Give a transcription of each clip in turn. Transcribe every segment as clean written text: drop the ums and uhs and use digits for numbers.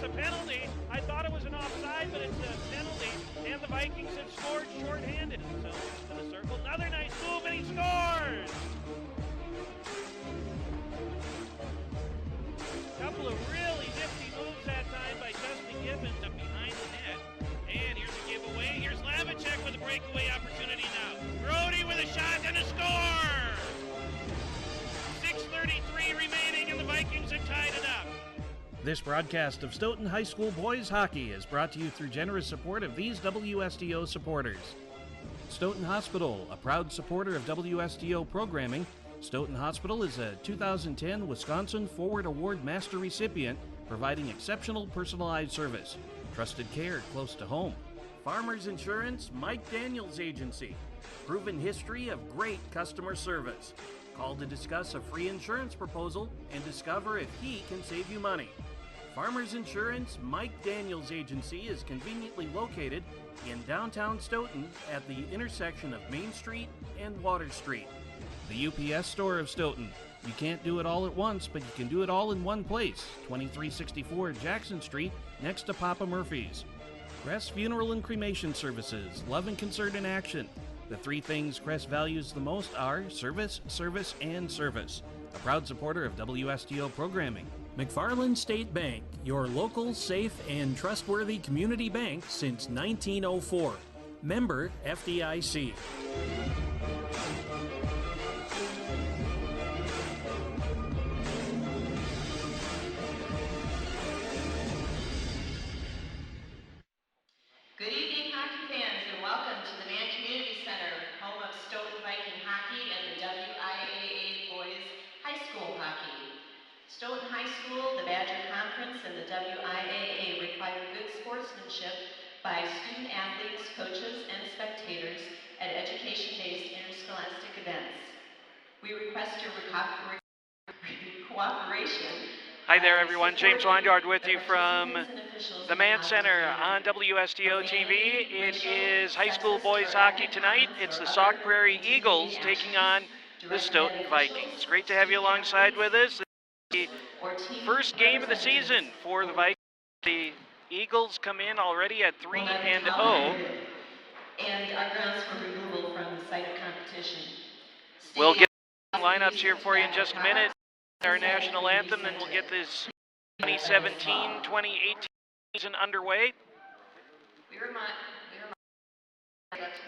it's a penalty. I thought it was an offside, but it's a penalty. And the Vikings have scored shorthanded. So into the circle. Another nice move, and he scores! Couple of really nifty moves that time by Justin Gibbons up behind the net. And here's a giveaway. Here's Lavicek with a breakaway opportunity now. Brody with a shot and a score! 6:33 remaining, and the Vikings have tied it up. This broadcast of Stoughton High School boys hockey is brought to you through generous support of these WSDO supporters. Stoughton Hospital, a proud supporter of WSDO programming. Stoughton Hospital is a 2010 Wisconsin Forward Award Master recipient, providing exceptional personalized service. Trusted care close to home. Farmers Insurance, Mike Daniels Agency. Proven history of great customer service. Call to discuss a free insurance proposal and discover if he can save you money. Farmers Insurance, Mike Daniels Agency is conveniently located in downtown Stoughton at the intersection of Main Street and Water Street. The UPS store of Stoughton. You can't do it all at once, but you can do it all in one place. 2364 Jackson Street, next to Papa Murphy's. Crest Funeral and Cremation Services, love and concern in action. The three things Crest values the most are service, service, and service. A proud supporter of WSDO programming. McFarland State Bank, your local, safe, and trustworthy community bank since 1904. Member FDIC. Good evening, hockey fans, and welcome to the Mann Community Center, home of Stoughton Viking hockey and the WIAA boys high school hockey. Stoughton High School, the Badger Conference, and the WIAA require good sportsmanship by student athletes, coaches, and spectators at education-based interscholastic events. We request your cooperation. Hi there, everyone. James Weingard with you from the Mann Center on WSDO TV. It is high school boys hockey tonight. It's the Sauk Prairie Eagles taking on the Stoughton Vikings. Great to have you alongside with us. The first game of the season for the Vikings. The Eagles come in already at 3-0. And our grounds for removal from the site of competition. We'll get lineups here for you in just a minute. Our national anthem, then we'll get this 2017-2018 season underway.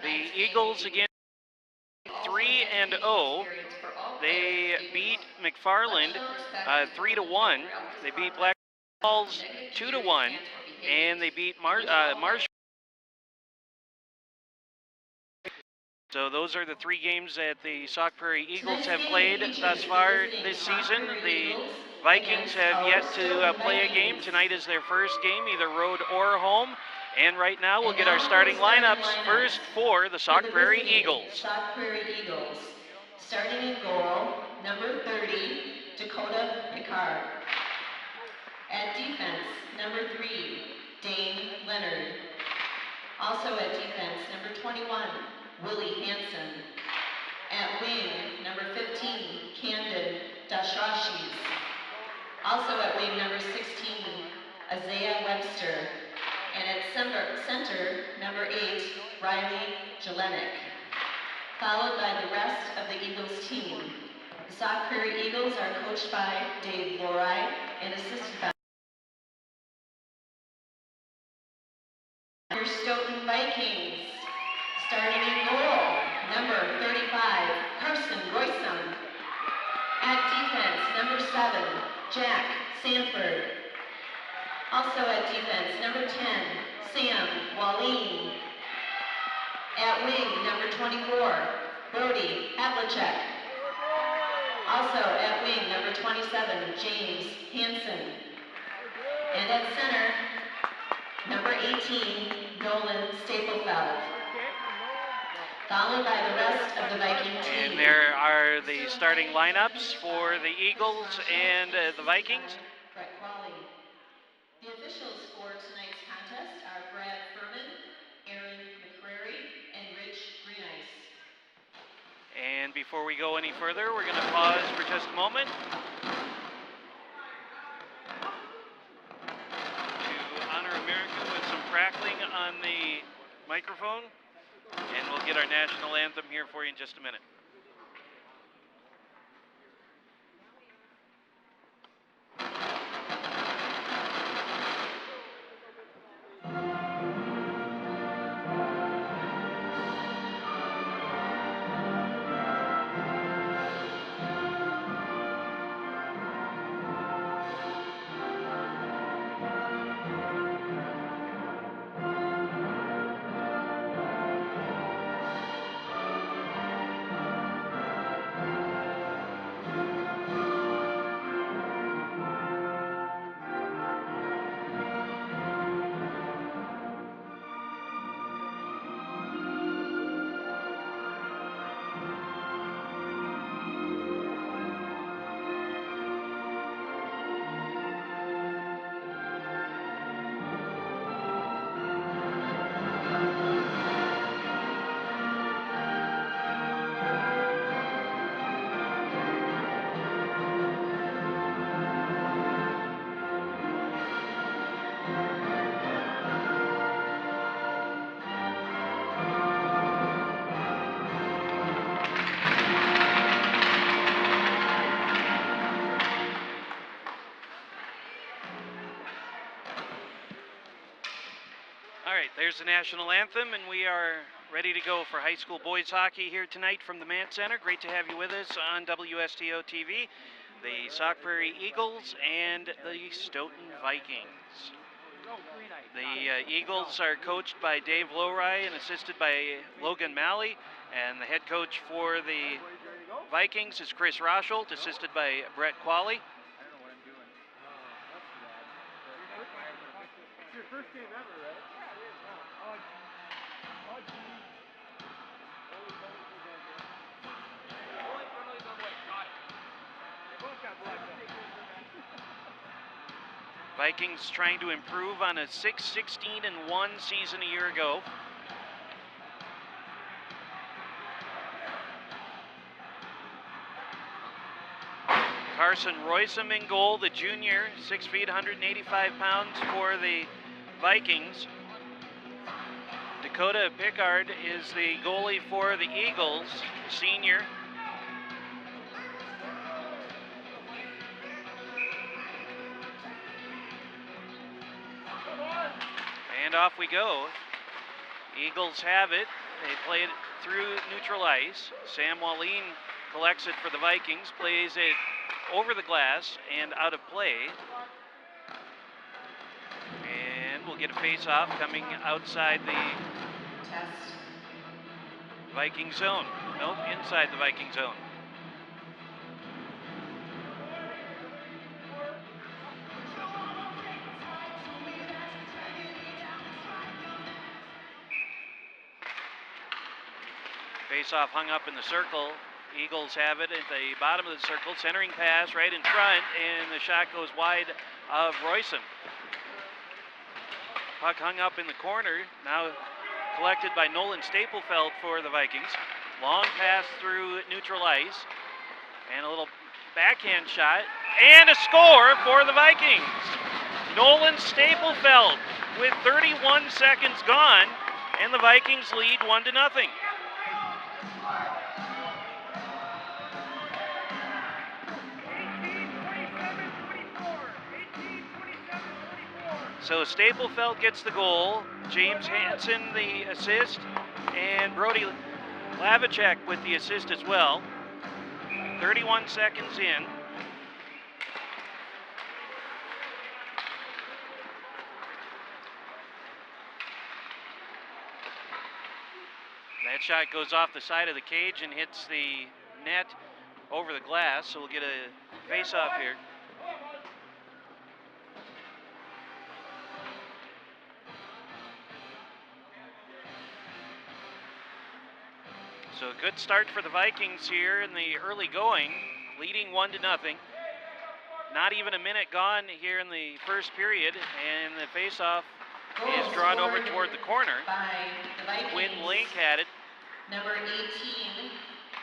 The Eagles again 3-0. They beat McFarland 3-1. They beat Black Falls 2-1, and they beat Marshall. So those are the three games that the Sauk Prairie Eagles have played thus far this season. The Vikings have yet to play a game. Tonight is their first game, either road or home. And right now we'll get our starting lineups first for the Sauk Prairie Eagles. Sauk Prairie Eagles. Starting in goal, number 30, Dakota Picard. At defense, number 3, Dane Leonard. Also at defense, number 21, Willie Hansen. At wing, number 15, Camden Dashrashis. Also at wing, number 16, Isaiah Webster. And at center, number 8, Riley Jelenik. Followed by the rest of the Eagles team. The Sauk Prairie Eagles are coached by Dave Lorai and assisted by your Stoughton Vikings. Starting in goal, number 35, Carson Roysum. At defense, number 7, Jack Sanford. Also at defense, number 10, Sam Wallin. At wing, number 24, Brody Havlicek. Also at wing, number 27, James Hansen. And at center, number 18, Nolan Staplefeld. Followed by the rest of the Viking team. And there are the starting lineups for the Eagles and the Vikings. Brett Qualley. The officials for tonight's contest are Brad Furman, Aaron McCrary, and Rich Greenice. And before we go any further, we're going to pause for just a moment to crackling on the microphone, and we'll get our national anthem here for you in just a minute. There's the national anthem, and we are ready to go for high school boys hockey here tonight from the Mann Center. Great to have you with us on WSTO TV. The Sauk Prairie Eagles and the Stoughton Vikings. The Eagles are coached by Dave Lowry and assisted by Logan Malley, and the head coach for the Vikings is Chris Rosholt, assisted by Brett Qualley. It's your first game ever, right? Vikings trying to improve on a 6-16-1 season a year ago. Carson Roysum in goal, the junior, 6 feet, 185 pounds for the Vikings. Dakota Pickard is the goalie for the Eagles, senior. And off we go. Eagles have it. They play it through neutral ice. Sam Wallin collects it for the Vikings, plays it over the glass and out of play. And we'll get a face-off coming outside the Viking zone. Nope, inside the Viking zone. Face-off hung up in the circle. Eagles have it at the bottom of the circle. Centering pass right in front, and the shot goes wide of Roysum. Puck hung up in the corner, now collected by Nolan Staplefeld for the Vikings. Long pass through neutral ice, and a little backhand shot, and a score for the Vikings. Nolan Staplefeld with 31 seconds gone, and the Vikings lead 1-0. So Staplefeld gets the goal, James Hansen the assist, and Brody Lavacek with the assist as well. 31 seconds in. That shot goes off the side of the cage and hits the net over the glass, so we'll get a face-off here. So a good start for the Vikings here in the early going, leading 1-0. Not even a minute gone here in the first period, and the faceoff is drawn over toward the corner. Quinn Link had it. Number 18,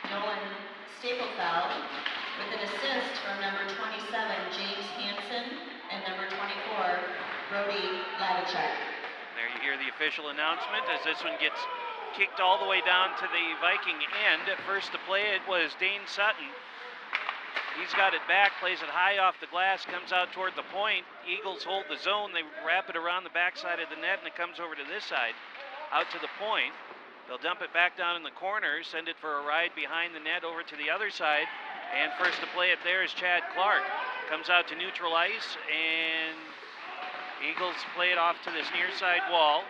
Nolan Staplefeld, with an assist from number 27, James Hansen, and number 24, Brody Lavacek. There you hear the official announcement as this one gets kicked all the way down to the Viking end. First to play it was Dane Sutton. He's got it back, plays it high off the glass, comes out toward the point. Eagles hold the zone. They wrap it around the backside of the net, and it comes over to this side, out to the point. They'll dump it back down in the corner, send it for a ride behind the net over to the other side. And first to play it there is Chad Clark. Comes out to neutral ice, and Eagles play it off to this near side wall.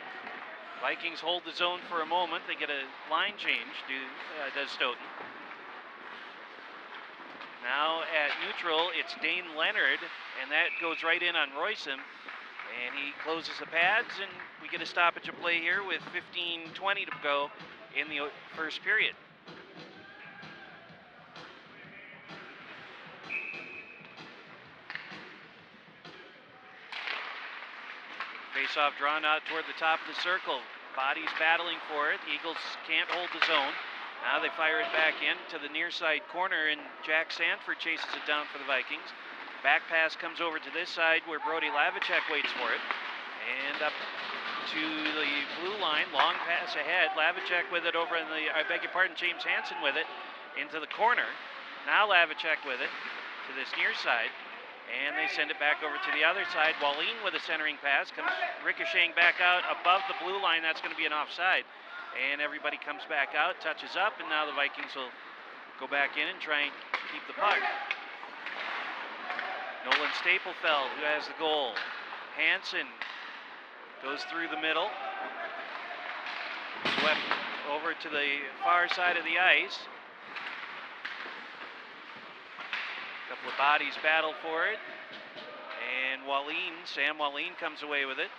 Vikings hold the zone for a moment. They get a line change, does Stoughton. Now at neutral, it's Dane Leonard, and that goes right in on Royston. And he closes the pads, and we get a stoppage of play here with 15:20 to go in the first period. Face-off drawn out toward the top of the circle. Bodies battling for it. Eagles can't hold the zone. Now they fire it back in to the near side corner, and Jack Sanford chases it down for the Vikings. Back pass comes over to this side where Brody Lavicek waits for it. And up to the blue line, long pass ahead. Lavicek with it over in the, I beg your pardon, James Hansen with it into the corner. Now Lavicek with it to this near side. And they send it back over to the other side. Wallin with a centering pass comes ricocheting back out above the blue line. That's going to be an offside. And everybody comes back out, touches up, and now the Vikings will go back in and try and keep the puck. Nolan Staplefeld, who has the goal. Hansen goes through the middle. Swept over to the far side of the ice. A couple of bodies battle for it. And Sam Wallin comes away with it.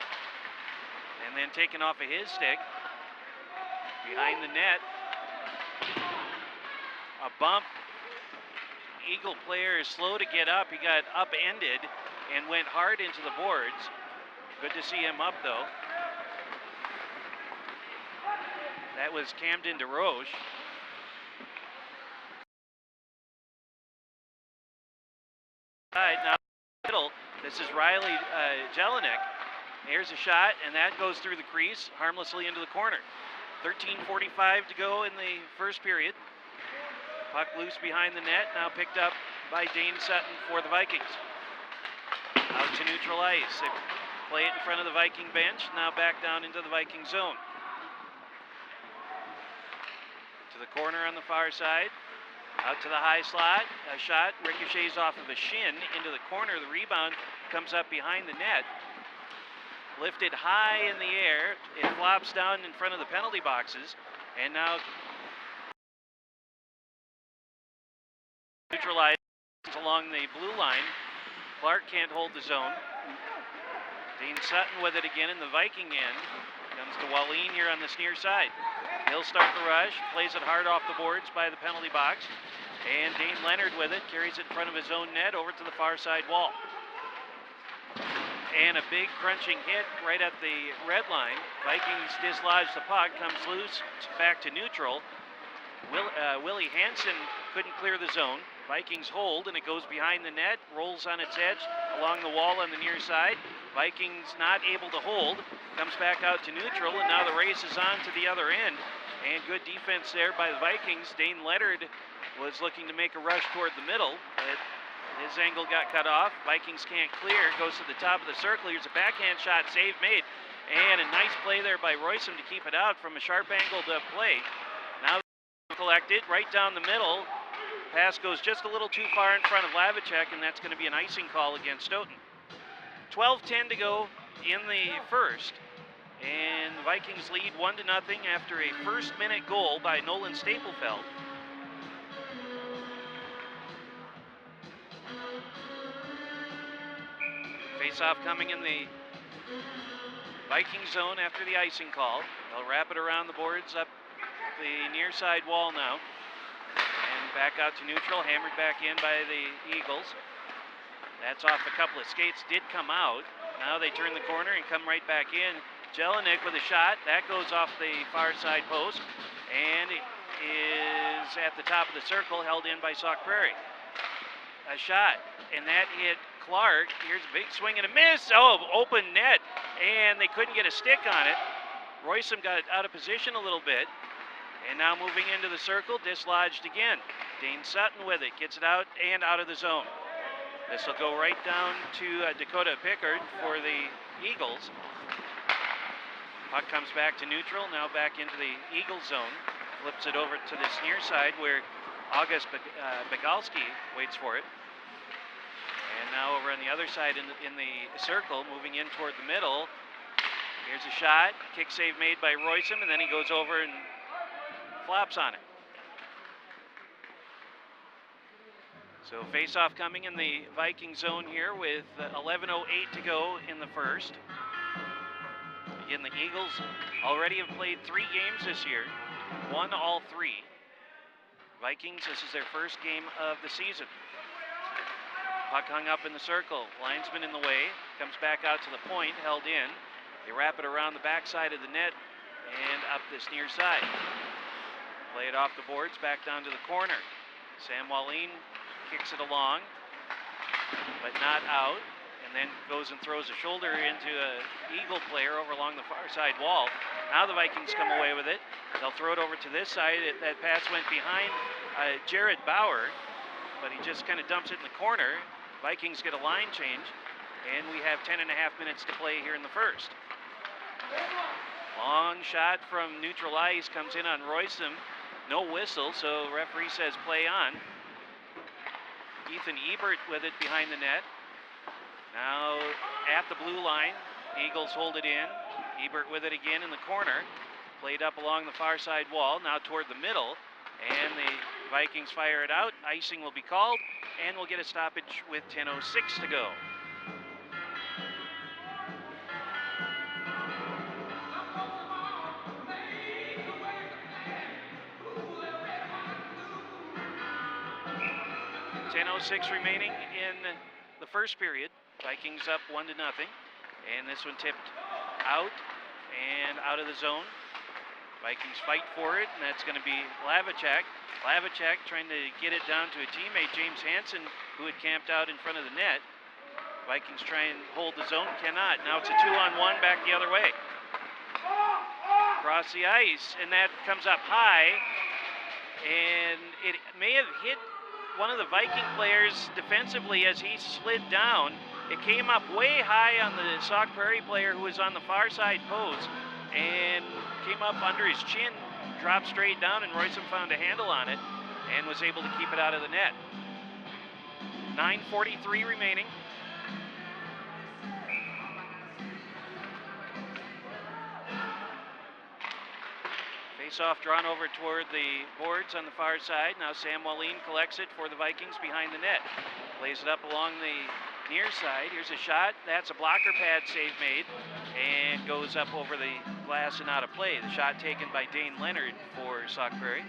And then taken off of his stick. Behind the net, a bump. Eagle player is slow to get up. He got upended and went hard into the boards. Good to see him up, though. That was Camden DeRoche. Now, middle. This is Riley Jelinek. Here's a shot, and that goes through the crease, harmlessly into the corner. 13:45 to go in the first period. Puck loose behind the net, now picked up by Dane Sutton for the Vikings. Out to neutral ice. They play it in front of the Viking bench, now back down into the Viking zone. To the corner on the far side. Out to the high slot. A shot ricochets off of a shin into the corner. The rebound comes up behind the net. Lifted high in the air, it flops down in front of the penalty boxes, and now neutralized along the blue line. Clark can't hold the zone. Dane Sutton with it again in the Viking end. Comes to Wallin here on this near side. He'll start the rush, plays it hard off the boards by the penalty box, and Dane Leonard with it, carries it in front of his own net over to the far side wall. And a big crunching hit right at the red line. Vikings dislodge the puck, comes loose, back to neutral. Willie Hansen couldn't clear the zone. Vikings hold, and it goes behind the net, rolls on its edge along the wall on the near side. Vikings not able to hold, comes back out to neutral, and now the race is on to the other end. And good defense there by the Vikings. Dane Leonard was looking to make a rush toward the middle, but his angle got cut off. Vikings can't clear. Goes to the top of the circle. Here's a backhand shot. Save made. And a nice play there by Royston to keep it out from a sharp angled play. Now collected right down the middle. Pass goes just a little too far in front of Lavicek, and that's going to be an icing call against Stoughton. 12:10 to go in the first. And the Vikings lead 1-0 after a first-minute goal by Nolan Staplefeld. Face-off coming in the Viking zone after the icing call. They'll wrap it around the boards up the near side wall now. And back out to neutral, hammered back in by the Eagles. That's off a couple of skates, did come out. Now they turn the corner and come right back in. Jelinek with a shot, that goes off the far side post. And it is at the top of the circle, held in by Sauk Prairie. A shot, and that hit Clark. Here's a big swing and a miss. Oh, open net, and they couldn't get a stick on it. Royston got out of position a little bit, and now moving into the circle, dislodged again. Dane Sutton with it, gets it out and out of the zone. This will go right down to Dakota Pickard for the Eagles. Puck comes back to neutral, now back into the Eagles zone. Flips it over to this near side where August Begalski waits for it. And now over on the other side in the circle, moving in toward the middle. Here's a shot, kick save made by Royston, and then he goes over and flops on it. So face-off coming in the Viking zone here with 11:08 to go in the first. Again, the Eagles already have played 3 games this year, won all 3. Vikings, this is their first game of the season. Puck hung up in the circle, linesman in the way, comes back out to the point, held in. They wrap it around the backside of the net and up this near side. Play it off the boards, back down to the corner. Sam Wallin kicks it along, but not out, and then goes and throws a shoulder into an Eagle player over along the far side wall. Now the Vikings come away with it. They'll throw it over to this side. That pass went behind Jared Bauer, but he just kind of dumps it in the corner. Vikings get a line change, and we have 10.5 minutes to play here in the first. Long shot from neutral ice comes in on Royston. No whistle, so referee says play on. Ethan Ebert with it behind the net. Now at the blue line, Eagles hold it in. Ebert with it again in the corner. Played up along the far side wall, now toward the middle. And the Vikings fire it out. Icing will be called, and we'll get a stoppage with 10:06 to go. .06 remaining in the first period. Vikings up 1-0. And this one tipped out and out of the zone. Vikings fight for it, and that's going to be Lavacek. Lavacek trying to get it down to a teammate, James Hansen, who had camped out in front of the net. Vikings try and hold the zone, cannot. Now it's a 2-on-1 back the other way. Across the ice, and that comes up high, and it may have hit one of the Viking players defensively as he slid down. It came up way high on the Sauk Prairie player who was on the far side post and came up under his chin, dropped straight down, and Royston found a handle on it and was able to keep it out of the net. 9:43 remaining. Face-off drawn over toward the boards on the far side. Now Sam Wallin collects it for the Vikings behind the net. Plays it up along the near side. Here's a shot. That's a blocker pad save made and goes up over the glass and out of play. The shot taken by Dane Leonard for Sauk Prairie.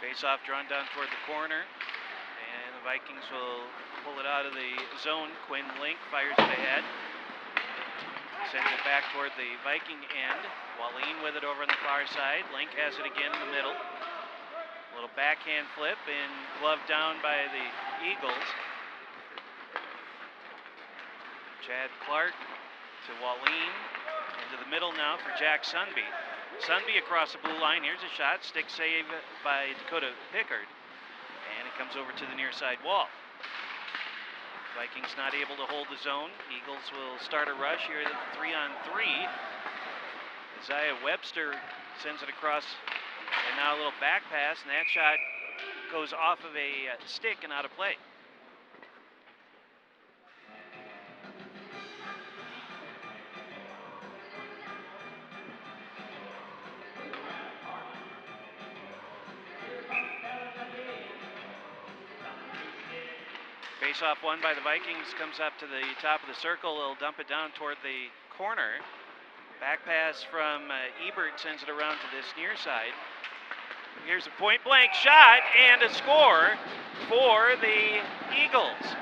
Face-off drawn down toward the corner, and the Vikings will pull it out of the zone. Quinn Link fires it ahead, sends it back toward the Viking end. Wallin with it over on the far side. Link has it again in the middle. A little backhand flip and glove down by the Eagles. Chad Clark to Wallin, into the middle now for Jack Sunby. Sunby across the blue line. Here's a shot. Stick save by Dakota Pickard. And it comes over to the near side wall. Vikings not able to hold the zone. Eagles will start a rush here at 3-on-3. Isaiah Webster sends it across. And now a little back pass. And that shot goes off of a stick and out of play. Face-off won by the Vikings, comes up to the top of the circle. They'll dump it down toward the corner. Back pass from Ebert sends it around to this near side. Here's a point blank shot and a score for the Eagles.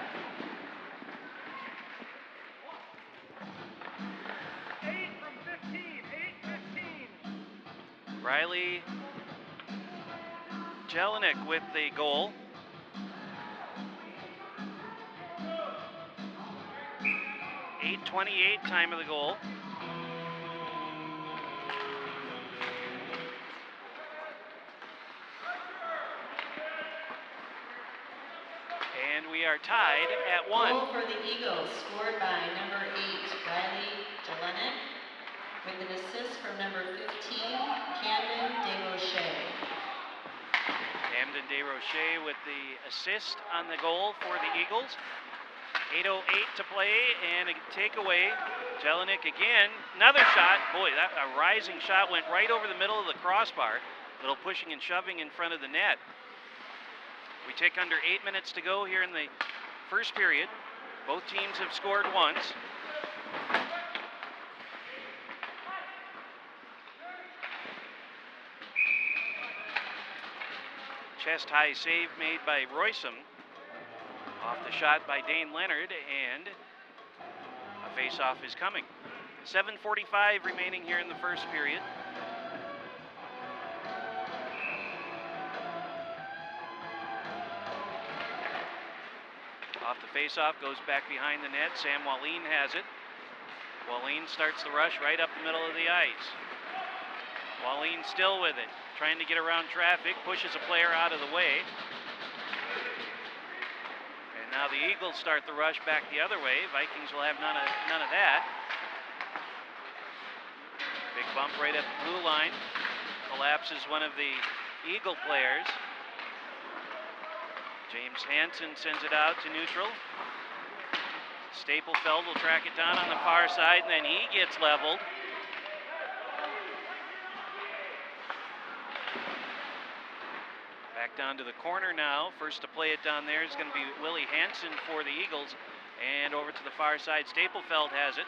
Riley Jelinek with the goal. .828 time of the goal. And we are tied at 1. Goal for the Eagles, scored by number 8, Riley Jelinek, with an assist from number 15, Camden DeRoche. Camden DeRoche with the assist on the goal for the Eagles. 8:08 to play and a takeaway. Jelinek again, another shot. Boy, that a rising shot went right over the middle of the crossbar. Little pushing and shoving in front of the net. We take under 8 minutes to go here in the first period. Both teams have scored once. Chest high save made by Roysum. Off the shot by Dane Leonard, and a face-off is coming. 7:45 remaining here in the first period. Off the face-off, goes back behind the net. Sam Wallin has it. Wallin starts the rush right up the middle of the ice. Wallin still with it, trying to get around traffic, pushes a player out of the way. Now the Eagles start the rush back the other way. Vikings will have none of that. Big bump right at the blue line. Collapses one of the Eagle players. James Hansen sends it out to neutral. Staplefeld will track it down on the far side, and then he gets leveled. Back down to the corner now. First to play it down there is going to be Willie Hansen for the Eagles. And over to the far side, Staplefeld has it.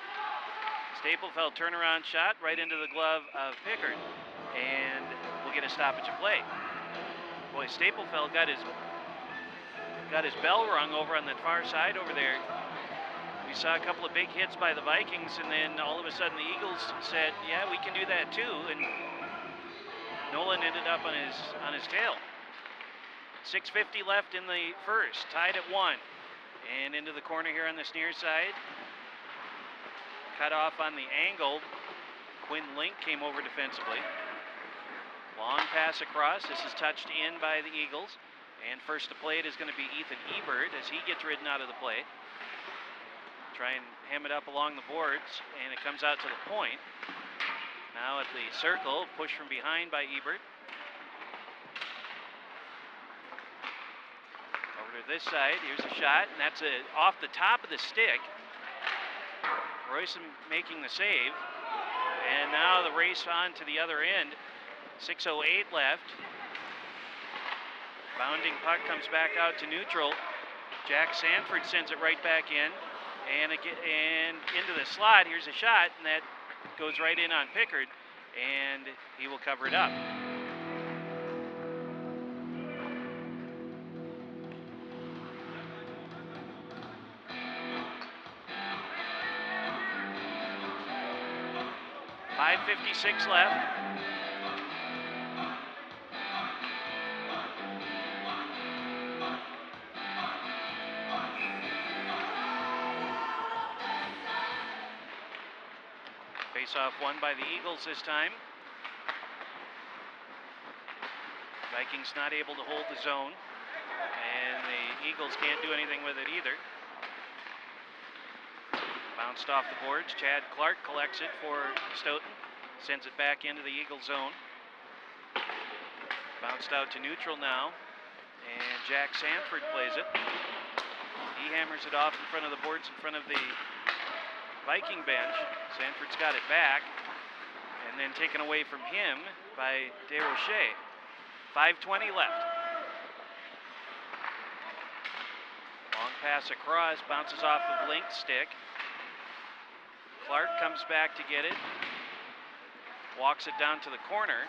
Staplefeld turnaround shot right into the glove of Pickard. And we'll get a stoppage of play. Boy, Staplefeld got his bell rung over on the far side over there. We saw a couple of big hits by the Vikings, and then all of a sudden the Eagles said, yeah, we can do that too. And Nolan ended up on his tail. 6:50 left in the first, tied at 1. And into the corner here on this near side. Cut off on the angle. Quinn Link came over defensively. Long pass across. This is touched in by the Eagles. And first to play it is going to be Ethan Ebert as he gets ridden out of the play. Try and ham it up along the boards, and it comes out to the point. Now at the circle, push from behind by Ebert. To this side, here's a shot, and that's off the top of the stick. Roysum making the save, and now the race on to the other end. 6:08 left. Bounding puck comes back out to neutral. Jack Sanford sends it right back in, and into the slot. Here's a shot, and that goes right in on Pickard, and he will cover it up. .556 left. Face-off won by the Eagles this time. Vikings not able to hold the zone, and the Eagles can't do anything with it either. Bounced off the boards. Chad Clark collects it for Stoughton. Sends it back into the Eagle zone. Bounced out to neutral now, and Jack Sanford plays it. He hammers it off in front of the boards in front of the Viking bench. Sanford's got it back, and then taken away from him by DeRoche. 5:20 left. Long pass across, bounces off of Link's stick. Clark comes back to get it. Walks it down to the corner.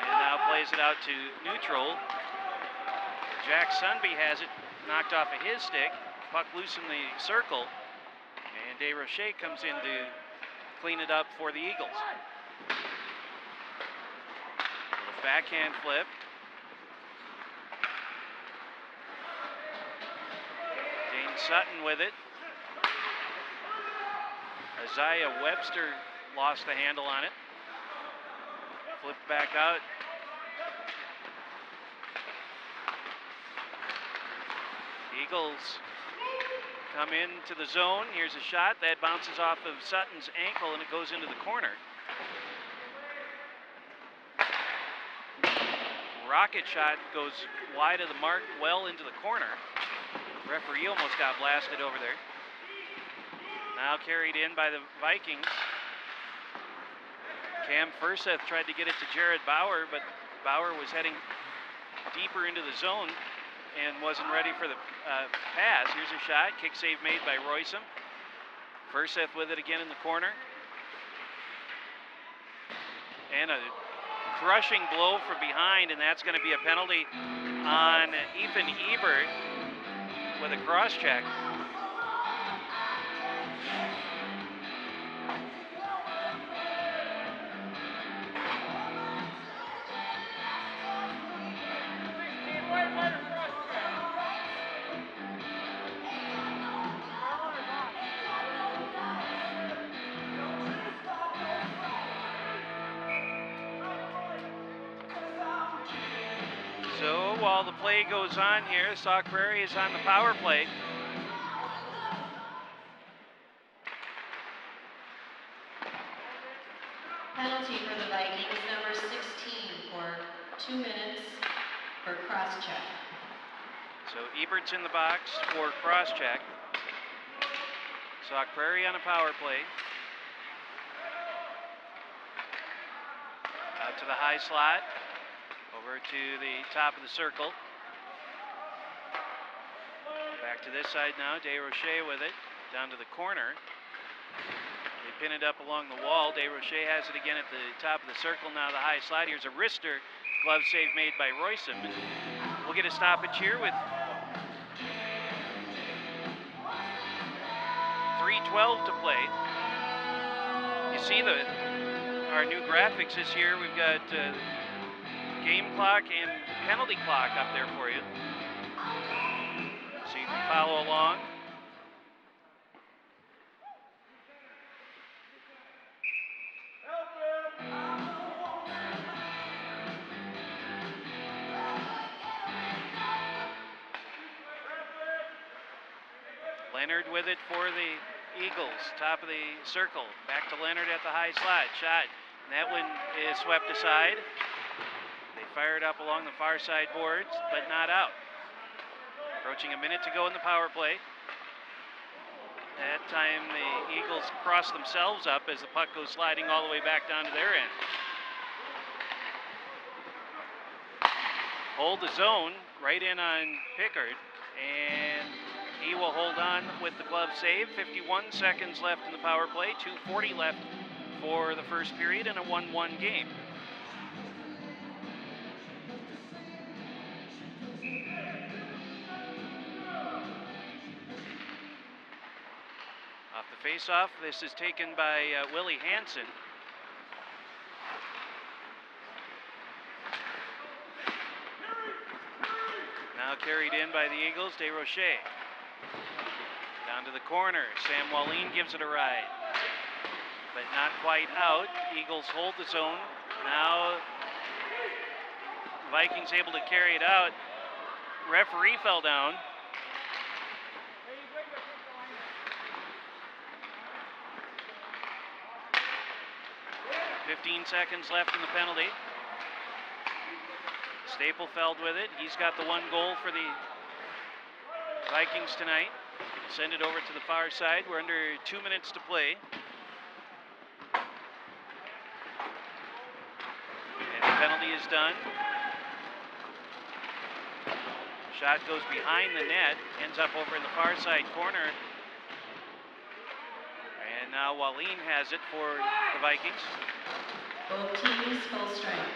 And now plays it out to neutral. Jack Sunby has it knocked off of his stick. Puck loose in the circle. And DeRoche comes in to clean it up for the Eagles. Little backhand flip. Dane Sutton with it. Isaiah Webster lost the handle on it. Flipped back out. Eagles come into the zone. Here's a shot that bounces off of Sutton's ankle and it goes into the corner. Rocket shot goes wide of the mark, well into the corner. Referee almost got blasted over there. Now carried in by the Vikings. Cam Furseth tried to get it to Jared Bauer, but Bauer was heading deeper into the zone and wasn't ready for the pass. Here's a shot, kick save made by Roysum. Furseth with it again in the corner. And a crushing blow from behind, and that's going to be a penalty on Ethan Ebert with a cross check. So while the play goes on here, Sauk Prairie is on the power play. Penalty for the Vikings, number 16 for 2 minutes for cross-check. So Ebert's in the box for cross-check. Sauk Prairie on a power play. Out to the high slot. Over to the top of the circle. Back to this side now. DeRoche with it. Down to the corner. They pin it up along the wall. DeRoche has it again at the top of the circle. Now the high slide. Here's a wrister glove save made by Roysum. And we'll get a stoppage here with 3:12 to play. You see our new graphics this year. We've got game clock and penalty clock up there for you, so you can follow along. Leonard with it for the Eagles, top of the circle. Back to Leonard at the high slot. Shot, and that one is swept aside. They fire it up along the far side boards, but not out. Approaching a minute to go in the power play. That time the Eagles cross themselves up as the puck goes sliding all the way back down to their end. Hold the zone right in on Pickard, and he will hold on with the glove save. 51 seconds left in the power play, 2:40 left for the first period in a 1-1 game. Off the face-off, this is taken by Willie Hansen. Now carried in by the Eagles, DeRoche. Down to the corner, Sam Wallin gives it a ride, but not quite out. Eagles hold the zone. Now Vikings able to carry it out. Referee fell down. .15 seconds left in the penalty. Staplefeld with it. He's got the one goal for the Vikings tonight. Send it over to the far side. We're under 2 minutes to play. And the penalty is done. Shot goes behind the net, ends up over in the far side corner. And now Wallin has it for the Vikings. Both teams full strength.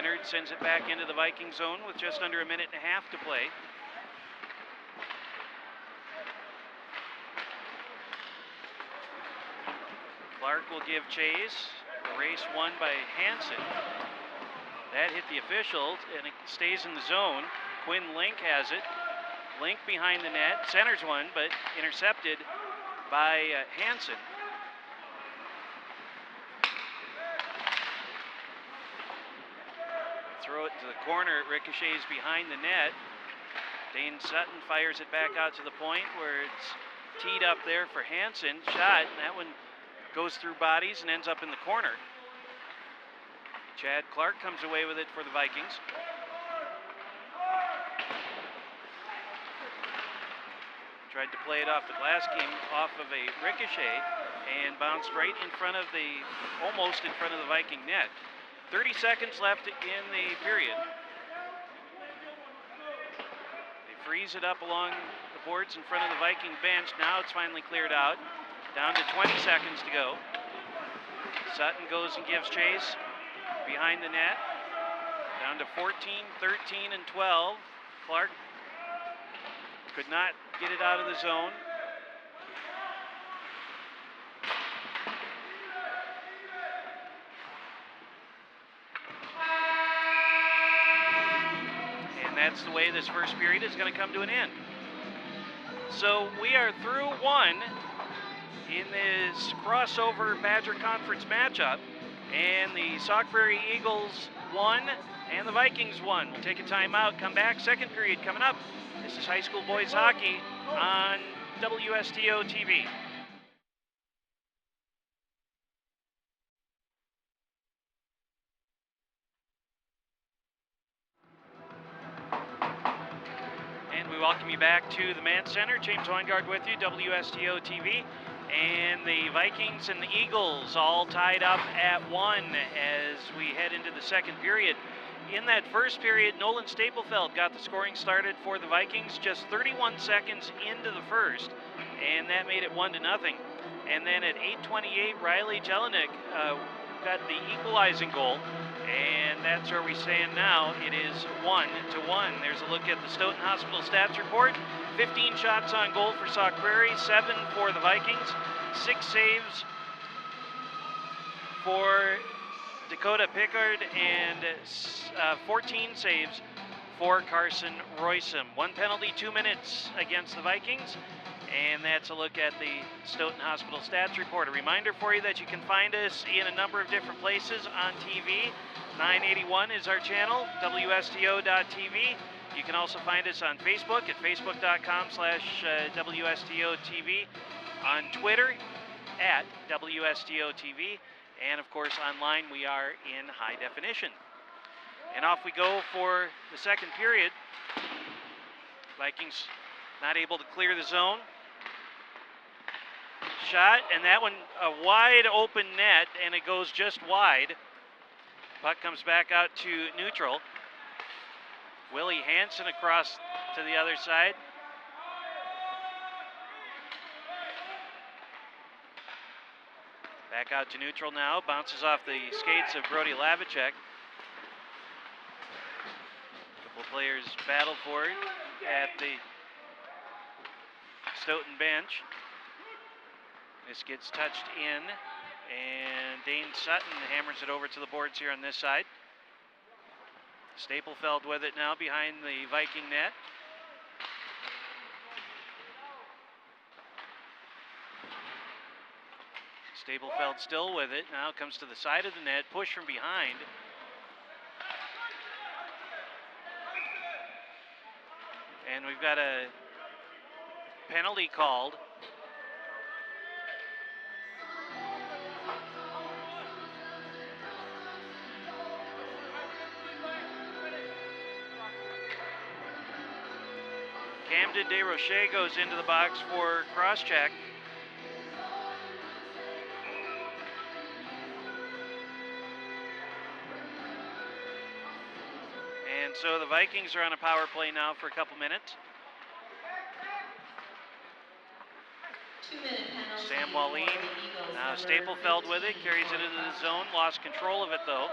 Leonard sends it back into the Viking zone with just under a minute and a half to play. Clark will give chase. A race won by Hansen. That hit the official, and it stays in the zone. Quinn Link has it. Link behind the net, centers one, but intercepted by Hansen. Throw it to the corner, it ricochets behind the net. Dane Sutton fires it back out to the point where it's teed up there for Hansen. Shot, and that one goes through bodies and ends up in the corner. Chad Clark comes away with it for the Vikings. Tried to play it off the glass game off of a ricochet and bounced right in front of almost in front of the Viking net. 30 seconds left in the period. They freeze it up along the boards in front of the Viking bench. Now it's finally cleared out. Down to 20 seconds to go. Sutton goes and gives chase behind the net. Down to 14, 13, and 12. Clark could not get it out of the zone. And that's the way this first period is going to come to an end. So we are through one in this crossover Badger Conference matchup. And the Sauk Prairie Eagles won and the Vikings won. We'll take a timeout, come back, second period coming up. This is high school boys hockey on WSTO TV. And we welcome you back to the Mann Center. James Weingard with you, WSTO TV. And the Vikings and the Eagles all tied up at 1 as we head into the second period. In that first period, Nolan Staplefeld got the scoring started for the Vikings just 31 seconds into the first, and that made it 1-0. And then at 8:28, Riley Jelinek got the equalizing goal, and that's where we stand now. It is 1-1. There's a look at the Stoughton Hospital stats report. 15 shots on goal for Sauk Prairie, 7 for the Vikings, 6 saves for Dakota Pickard, and 14 saves for Carson Roysum. 1 penalty, 2 minutes against the Vikings. And that's a look at the Stoughton Hospital stats report. A reminder for you that you can find us in a number of different places on TV. 981 is our channel, WSTO.tv. You can also find us on Facebook at facebook.com/WSTO-TV, on Twitter at WSTO-TV, and of course online we are in high definition. And off we go for the second period. Vikings not able to clear the zone. Shot, and that one a wide open net, and it goes just wide. Puck comes back out to neutral. Willie Hansen across to the other side. Back out to neutral now, bounces off the skates of Brody Lavicek. A couple of players battle for it at the Stoughton bench. This gets touched in, and Dane Sutton hammers it over to the boards here on this side. Staplefeld with it now behind the Viking net. Staplefeld still with it, now comes to the side of the net, push from behind. And we've got a penalty called. Camden DeRoche goes into the box for cross-check. And so the Vikings are on a power play now for a couple minutes. 2-minute penalty. Sam Wallin, now Staplefeld with it, carries it into the zone, lost control of it though.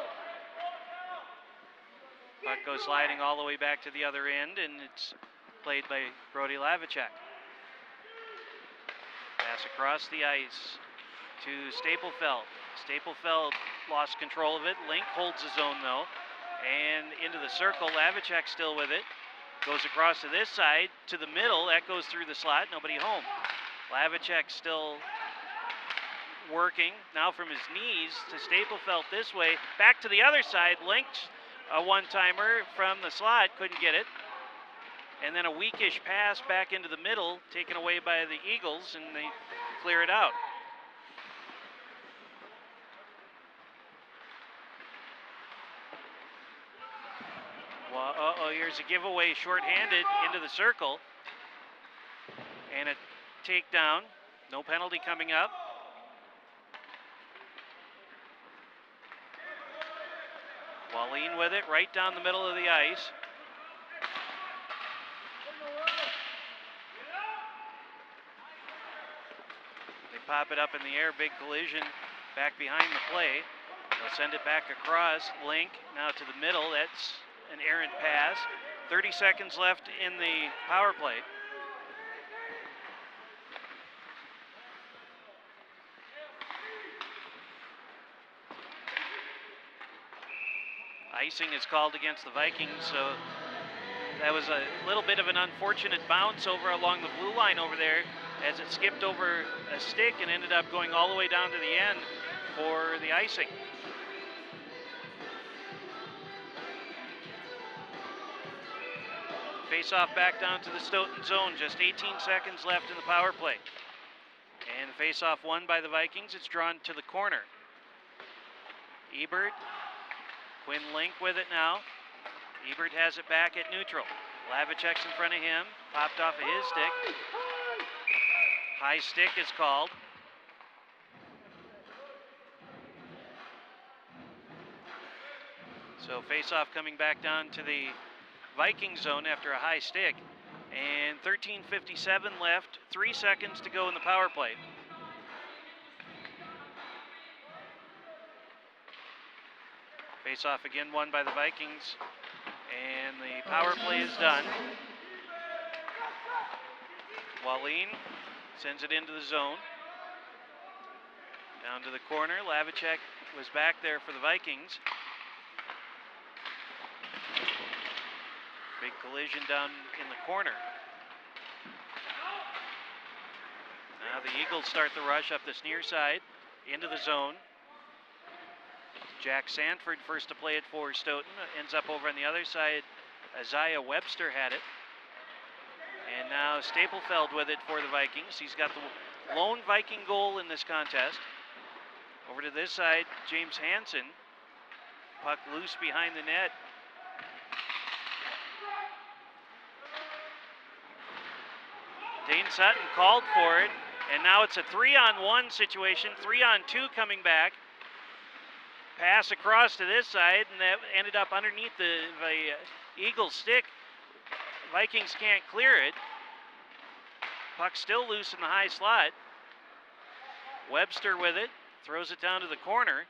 Puck goes sliding all the way back to the other end, and it's played by Brody Lavicek. Pass across the ice to Staplefeld. Staplefeld lost control of it. Link holds his own though. And into the circle, Lavicek still with it. Goes across to this side, to the middle. That goes through the slot, nobody home. Lavicek still working. Now from his knees to Staplefeld this way. Back to the other side. Linked a one-timer from the slot, couldn't get it. And then a weakish pass back into the middle, taken away by the Eagles, and they clear it out. Well, here's a giveaway shorthanded into the circle. And a takedown. No penalty coming up. Wallin with it, right down the middle of the ice. They pop it up in the air, big collision back behind the play. They'll send it back across. Link now to the middle. That's an errant pass. 30 seconds left in the power play. Icing is called against the Vikings, so that was a little bit of an unfortunate bounce over along the blue line over there as it skipped over a stick and ended up going all the way down to the end for the icing. Face-off back down to the Stoughton zone, just 18 seconds left in the power play. And the face-off won by the Vikings. It's drawn to the corner. Ebert, Quinn Link with it now. Ebert has it back at neutral. Lavicek's in front of him, popped off of his stick. High stick is called. So face-off coming back down to the Viking zone after a high stick. And 13:57 left, 3 seconds to go in the power play. Face-off again won by the Vikings, and the power play is done. Wallin sends it into the zone. Down to the corner, Lavicek was back there for the Vikings. Big collision down in the corner. Now the Eagles start the rush up this near side, into the zone. Jack Sanford first to play it for Stoughton, ends up over on the other side. Isaiah Webster had it. And now Staplefeld with it for the Vikings. He's got the lone Viking goal in this contest. Over to this side, James Hansen. Puck loose behind the net. Dane Sutton called for it, and now it's a 3-on-1 situation, 3-on-2 coming back. Pass across to this side, and that ended up underneath the Eagles stick. Vikings can't clear it. Puck still loose in the high slot. Webster with it, throws it down to the corner.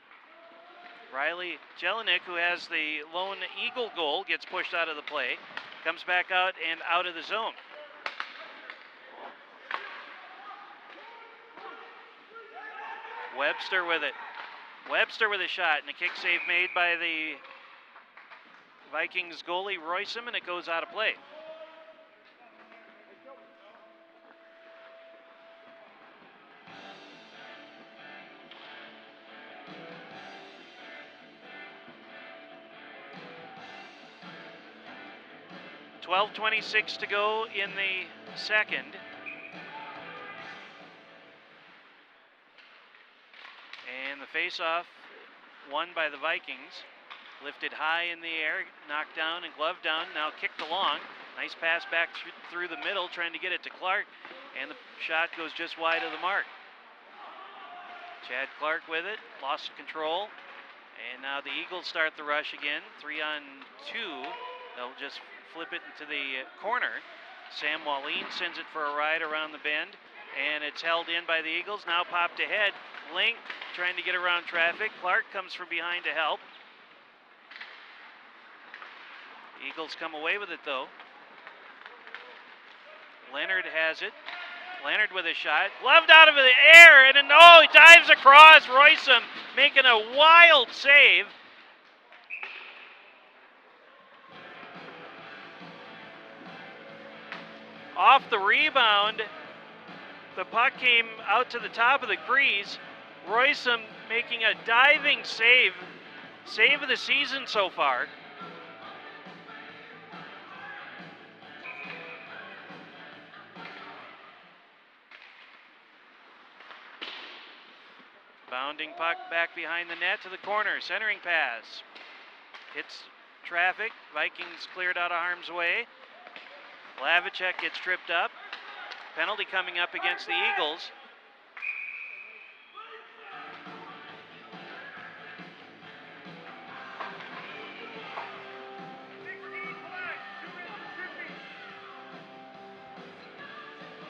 Riley Jelinek, who has the lone Eagle goal, gets pushed out of the play. Comes back out and out of the zone. Webster with it. Webster with a shot, and a kick save made by the Vikings goalie Roysum, and it goes out of play. .26 to go in the second. And the face-off won by the Vikings. Lifted high in the air, knocked down and gloved down, now kicked along. Nice pass back through the middle, trying to get it to Clark, and the shot goes just wide of the mark. Chad Clark with it, lost control, and now the Eagles start the rush again, 3-on-2. They'll just flip it into the corner. Sam Wallin sends it for a ride around the bend, and it's held in by the Eagles, now popped ahead. Link trying to get around traffic. Clark comes from behind to help. Eagles come away with it though. Leonard has it. Leonard with a shot. Gloved out of the air, and he dives across. Roysum making a wild save. Off the rebound, the puck came out to the top of the crease. Roysum making a diving save. Save of the season so far. Bounding puck back behind the net to the corner. Centering pass. Hits traffic. Vikings cleared out of harm's way. Lavicek gets tripped up. Penalty coming up against the Eagles.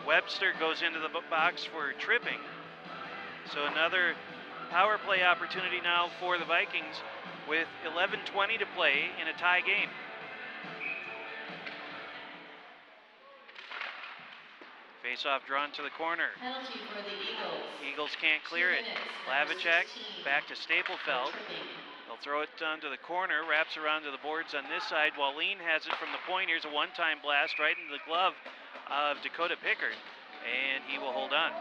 Webster goes into the box for tripping. So another power play opportunity now for the Vikings with 11:20 to play in a tie game. Face-off drawn to the corner. Penalty for the Eagles. Eagles can't clear it. Lavicek back to Staplefeld. They'll throw it down to the corner, wraps around to the boards on this side. Wallin has it from the point. Here's a one-time blast right into the glove of Dakota Pickard, and he will hold on.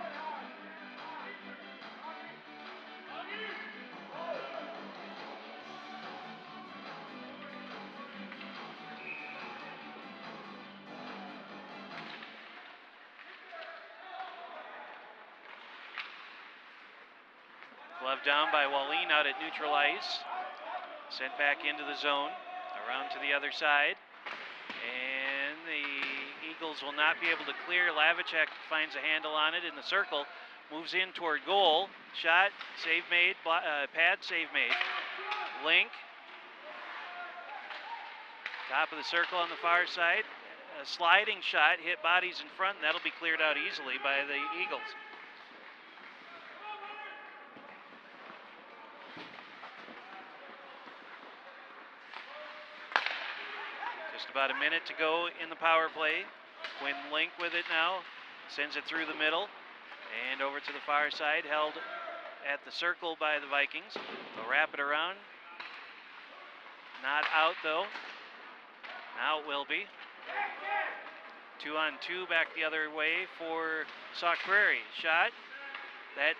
Glove down by Wallin out at neutral ice. Sent back into the zone, around to the other side. And the Eagles will not be able to clear. Lavicek finds a handle on it in the circle. Moves in toward goal. Shot, save made, pad save made. Link. Top of the circle on the far side. A sliding shot, hit bodies in front, and that'll be cleared out easily by the Eagles. Just about a minute to go in the power play. Quinn Link with it now. Sends it through the middle and over to the far side. Held at the circle by the Vikings. They'll wrap it around. Not out though. Now it will be. 2-on-2 back the other way for Sauk Prairie. Shot. That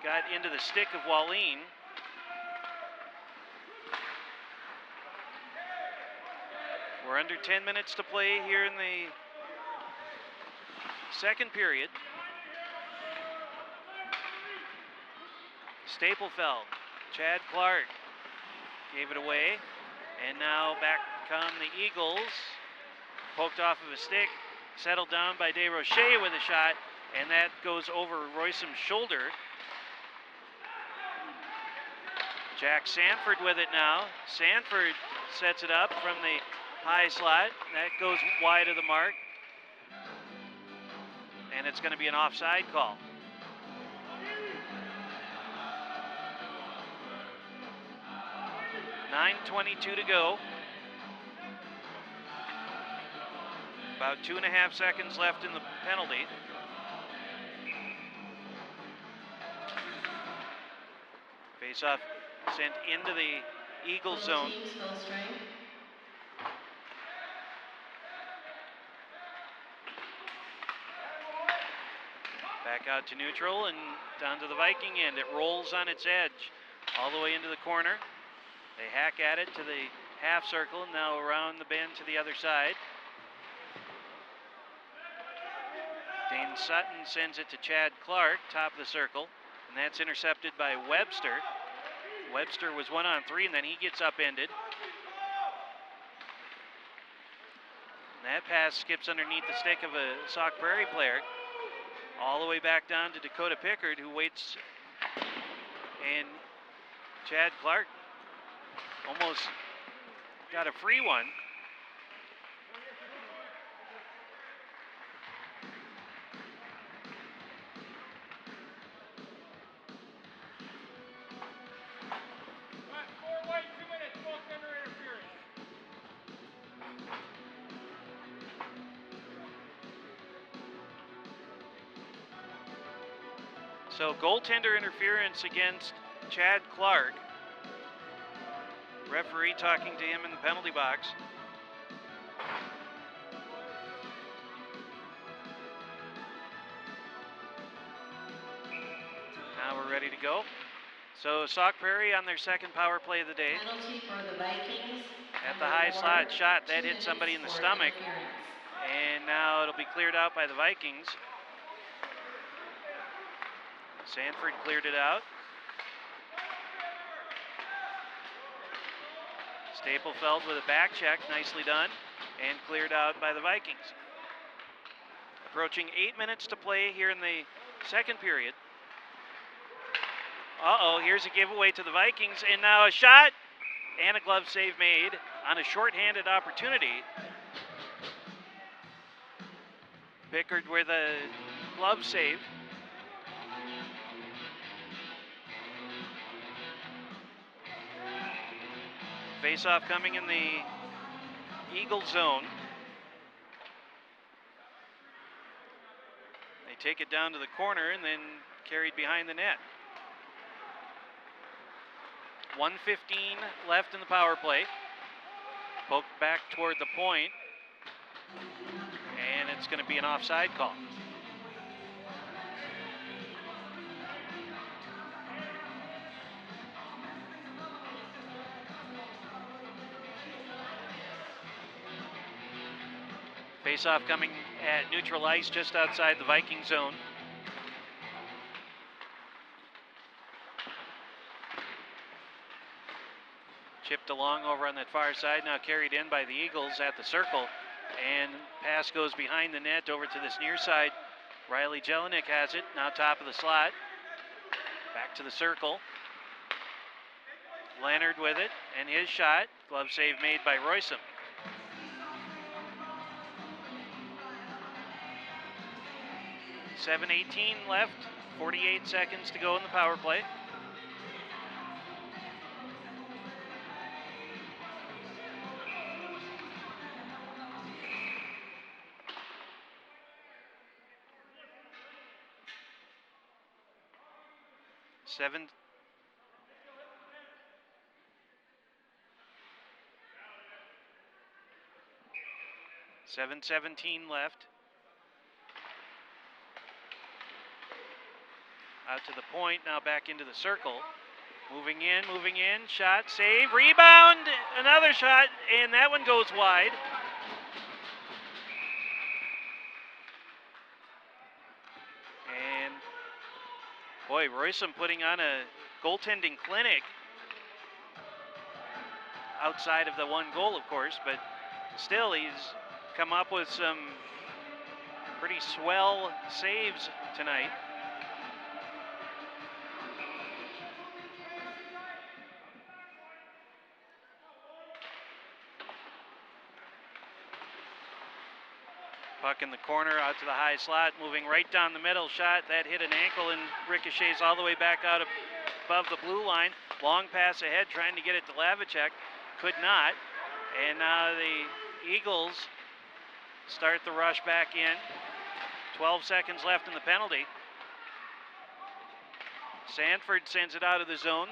got into the stick of Wallin. We're under 10 minutes to play here in the second period. Staplefeld, Chad Clark gave it away. And now back come the Eagles. Poked off of a stick, settled down by DesRochers with a shot, and that goes over Roysum's shoulder. Jack Sanford with it now. Sanford sets it up from the high slot. That goes wide of the mark. And it's going to be an offside call. .9:22 to go. About 2.5 seconds left in the penalty. Face-off sent into the Eagles zone. Back out to neutral and down to the Viking end. It rolls on its edge all the way into the corner. They hack at it to the half circle, and now around the bend to the other side. Dane Sutton sends it to Chad Clark, top of the circle, and that's intercepted by Webster. Webster was 1-on-3, and then he gets upended. And that pass skips underneath the stick of a Sauk Prairie player, all the way back down to Dakota Pickard, who waits, and Chad Clark almost got a free one. So goaltender interference against Chad Clark. Referee talking to him in the penalty box. Now we're ready to go. So Sauk Prairie on their second power play of the day. Penalty for the Vikings. At the high slot shot, that hit somebody in the stomach. And now it'll be cleared out by the Vikings. Sanford cleared it out. Staplefeld with a back check, nicely done, and cleared out by the Vikings. Approaching 8 minutes to play here in the second period. Here's a giveaway to the Vikings, and now a shot and a glove save made on a shorthanded opportunity. Pickard with a glove save. Face-off coming in the Eagle zone. They take it down to the corner and then carried behind the net. 1:15 left in the power play. Poked back toward the point. And it's going to be an offside call. Face-off coming at neutral ice just outside the Viking zone. Chipped along over on that far side, now carried in by the Eagles at the circle. And pass goes behind the net over to this near side. Riley Jelinek has it, now top of the slot. Back to the circle. Leonard with it, and his shot. Glove save made by Roysum. .7:18 left, 48 seconds to go in the power play. Seven. 7:17 left. Out to the point, now back into the circle. Moving in, shot, save, rebound, another shot, and that one goes wide. And boy, Roysum putting on a goaltending clinic. Outside of the one goal, of course, but still he's come up with some pretty swell saves tonight. Puck in the corner, out to the high slot, moving right down the middle. Shot that hit an ankle and ricochets all the way back out above the blue line. Long pass ahead, trying to get it to Lavicek, could not. And now the Eagles start the rush back in. 12 seconds left in the penalty. Sanford sends it out of the zone.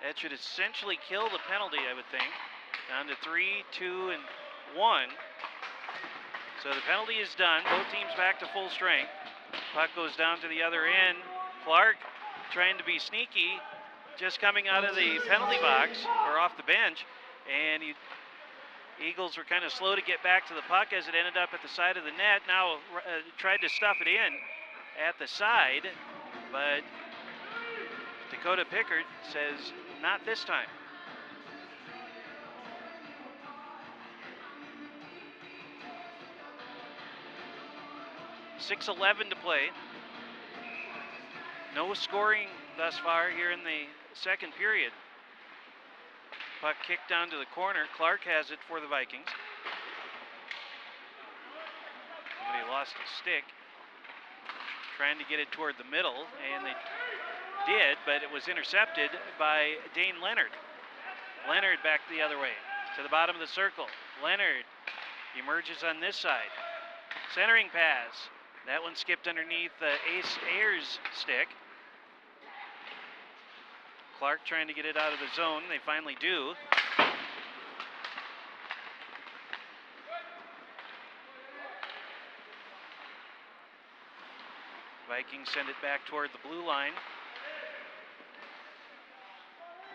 That should essentially kill the penalty, I would think. Down to 3, 2, and 1. So the penalty is done. Both teams back to full strength. Puck goes down to the other end. Clark trying to be sneaky, just coming out of the penalty box or off the bench, and Eagles were kind of slow to get back to the puck as it ended up at the side of the net. Now tried to stuff it in at the side, but Dakota Pickard says not this time. .6:11 to play. No scoring thus far here in the second period. Puck kicked down to the corner. Clark has it for the Vikings. Somebody lost a stick. Trying to get it toward the middle, and they did, but it was intercepted by Dane Leonard. Leonard back the other way to the bottom of the circle. Leonard emerges on this side. Centering pass. That one skipped underneath Ace Ayers' stick. Clark trying to get it out of the zone. They finally do. Vikings send it back toward the blue line.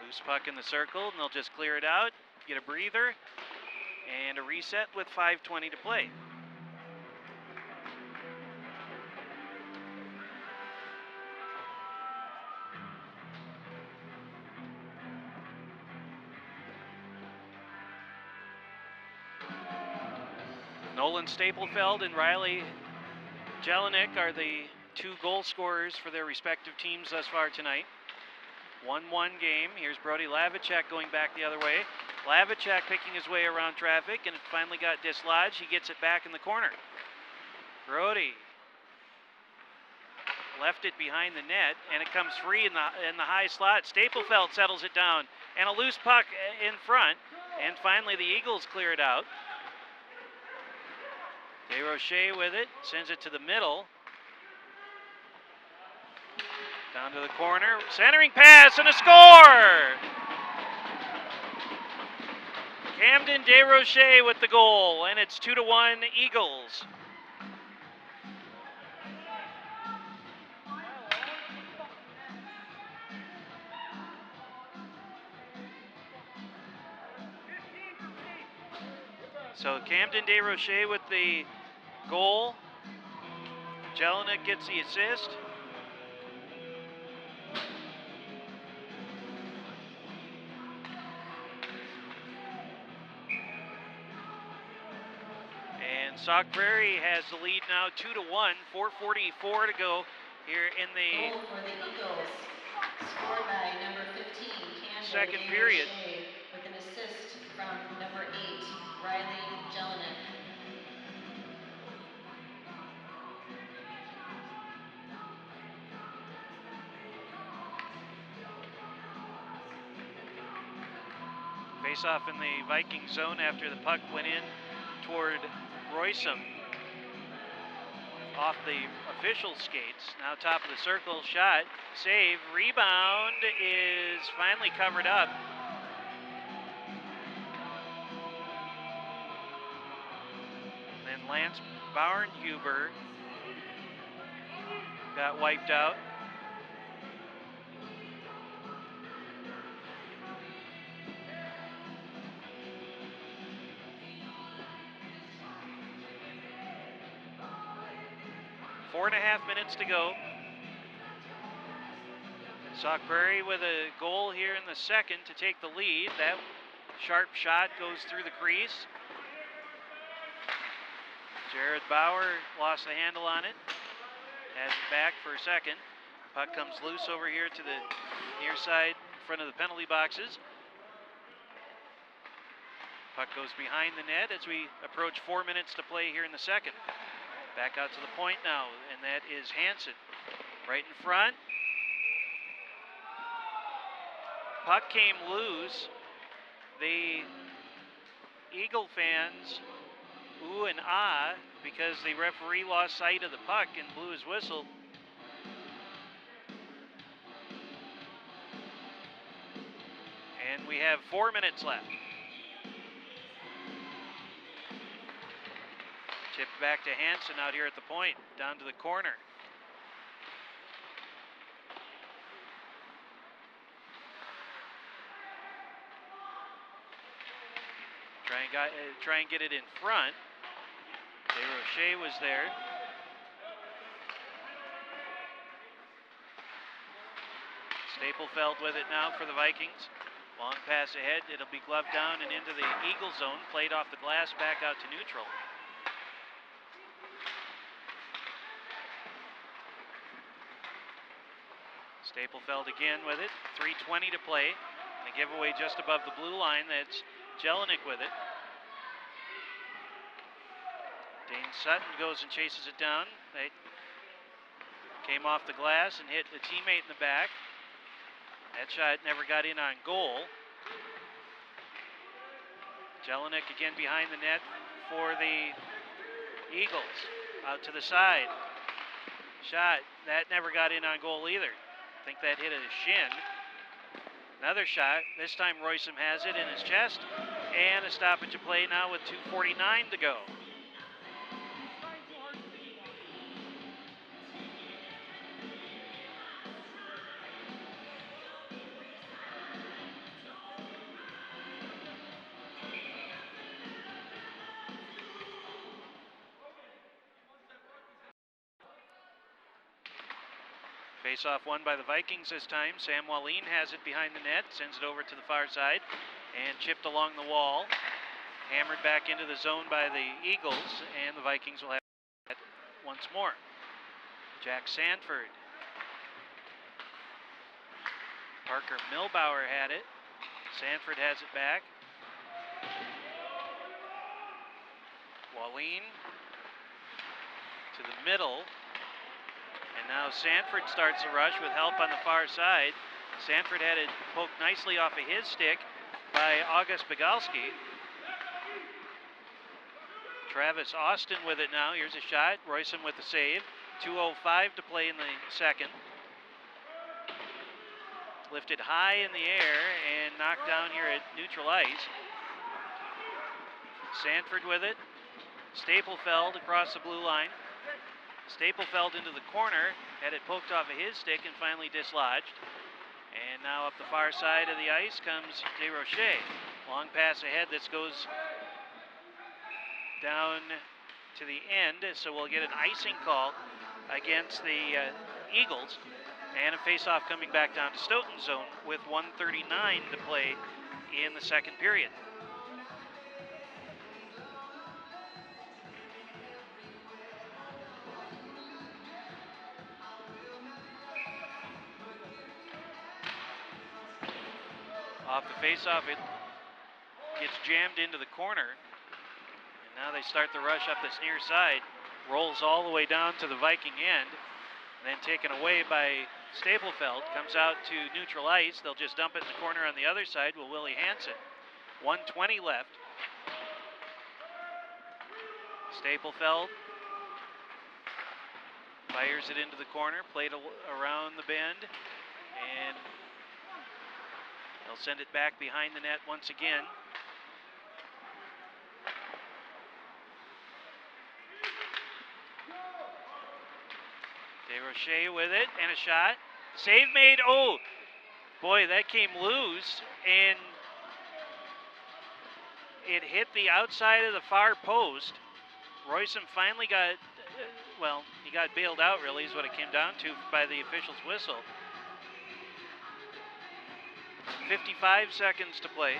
Loose puck in the circle, and they'll just clear it out, get a breather, and a reset with 5:20 to play. Nolan Staplefeld and Riley Jelinek are the two goal scorers for their respective teams thus far tonight. 1-1 game. Here's Brody Lavicek going back the other way. Lavicek picking his way around traffic, and it finally got dislodged. He gets it back in the corner. Brody left it behind the net, and it comes free in the high slot. Staplefeld settles it down, and a loose puck in front, and finally the Eagles clear it out. DeRoche with it, sends it to the middle. Down to the corner, centering pass, and a score! Camden DeRoche with the goal, and it's 2-1 Eagles. So Camden DeRoche with the goal. Jelinek gets the assist. And Sauk Prairie has the lead now 2-1, 4:44 to go here in the Goal for the Eagles, scored by number 15, Camden second period. with an assist from number 8, Riley Jelinek. Face-off in the Viking zone after the puck went in toward Roysum. Off the official skates. Now top of the circle, shot, save, rebound is finally covered up. And Lance Bauernhuber got wiped out. Four and a half minutes to go. Sauk Prairie with a goal here in the second to take the lead. That sharp shot goes through the crease. Jared Bauer lost the handle on it. Has it back for a second. Puck comes loose over here to the near side in front of the penalty boxes. Puck goes behind the net as we approach 4 minutes to play here in the second. Back out to the point now, and that is Hansen. Right in front. Puck came loose. The Eagle fans ooh and ah because the referee lost sight of the puck and blew his whistle. And we have 4 minutes left. Tipped back to Hansen out here at the point, down to the corner. Try and get it in front. DeRoche was there. Staplefeld with it now for the Vikings. Long pass ahead, it'll be gloved down and into the Eagle zone, played off the glass back out to neutral. Staplefeld again with it, 3:20 to play. The giveaway just above the blue line, that's Jelinek with it. Dane Sutton goes and chases it down. They came off the glass and hit a teammate in the back. That shot never got in on goal. Jelinek again behind the net for the Eagles. Out to the side. Shot. That never got in on goal either. I think that hit a shin. Another shot. This time Royston has it in his chest. And a stoppage of play now with 2:49 to go. Face-off won by the Vikings this time. Sam Wallin has it behind the net, sends it over to the far side, and chipped along the wall. Hammered back into the zone by the Eagles, and the Vikings will have it once more. Jack Sanford. Parker Milbauer had it. Sanford has it back. Wallin to the middle. And now Sanford starts the rush with help on the far side. Sanford had it poked nicely off of his stick by August Begalski. Travis Austin with it now. Here's a shot. Royston with the save. 2:05 to play in the second. Lifted high in the air and knocked down here at neutral ice. Sanford with it. Staplefeld across the blue line. Staplefeld into the corner, had it poked off of his stick and finally dislodged. And now up the far side of the ice comes DeRoche. Long pass ahead. This goes down to the end, so we'll get an icing call against the Eagles. And a face-off coming back down to Stoughton zone with 1:39 to play in the second period. Off the face-off, it gets jammed into the corner. And now they start the rush up this near side. Rolls all the way down to the Viking end. Then taken away by Staplefeld. Comes out to neutral ice. They'll just dump it in the corner on the other side with Willie Hansen. 1:20 left. Staplefeld fires it into the corner. Played around the bend. And they'll send it back behind the net once again. DeRoche with it and a shot. Save made. Oh, boy, that came loose and it hit the outside of the far post. Royston finally got, well, he got bailed out really is what it came down to by the official's whistle. 55 seconds to play.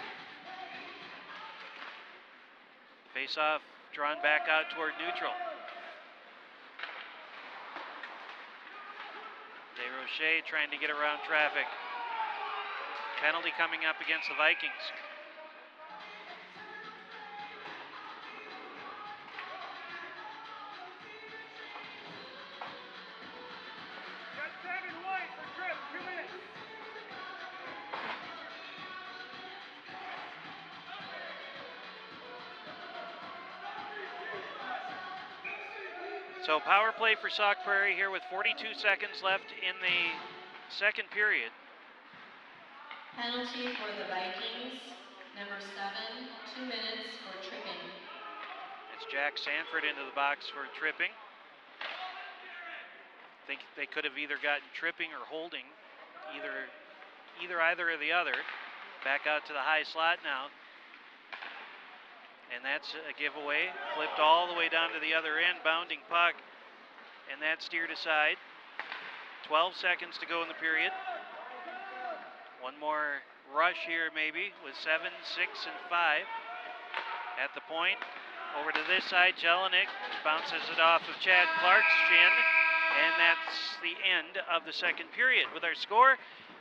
Face-off drawn back out toward neutral. DeRoche trying to get around traffic. Penalty coming up against the Vikings. So power play for Sauk Prairie here with 42 seconds left in the second period. Penalty for the Vikings, number 7, 2 minutes for tripping. It's Jack Sanford into the box for tripping. I think they could have either gotten tripping or holding, either or the other. Back out to the high slot now. And that's a giveaway. Flipped all the way down to the other end, bounding puck. And that steered aside. 12 seconds to go in the period. One more rush here maybe with 7, 6, and 5. At the point, over to this side, Jelinek bounces it off of Chad Clark's shin. And that's the end of the second period. With our score,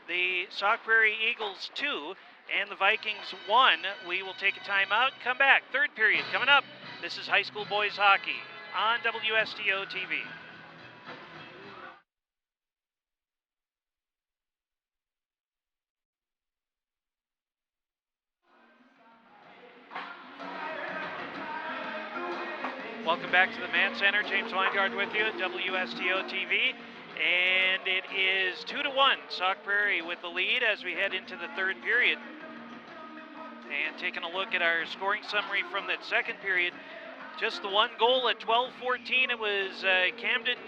the Sauk Prairie Eagles 2 and the Vikings 1. We will take a timeout, come back. Third period coming up. This is high school boys hockey on WSTO TV. Welcome back to the Mann Center. James Weingard with you at WSTO TV. And it is 2-1. Sauk Prairie with the lead as we head into the third period. And taking a look at our scoring summary from that second period, just the one goal at 12:14. It was Camden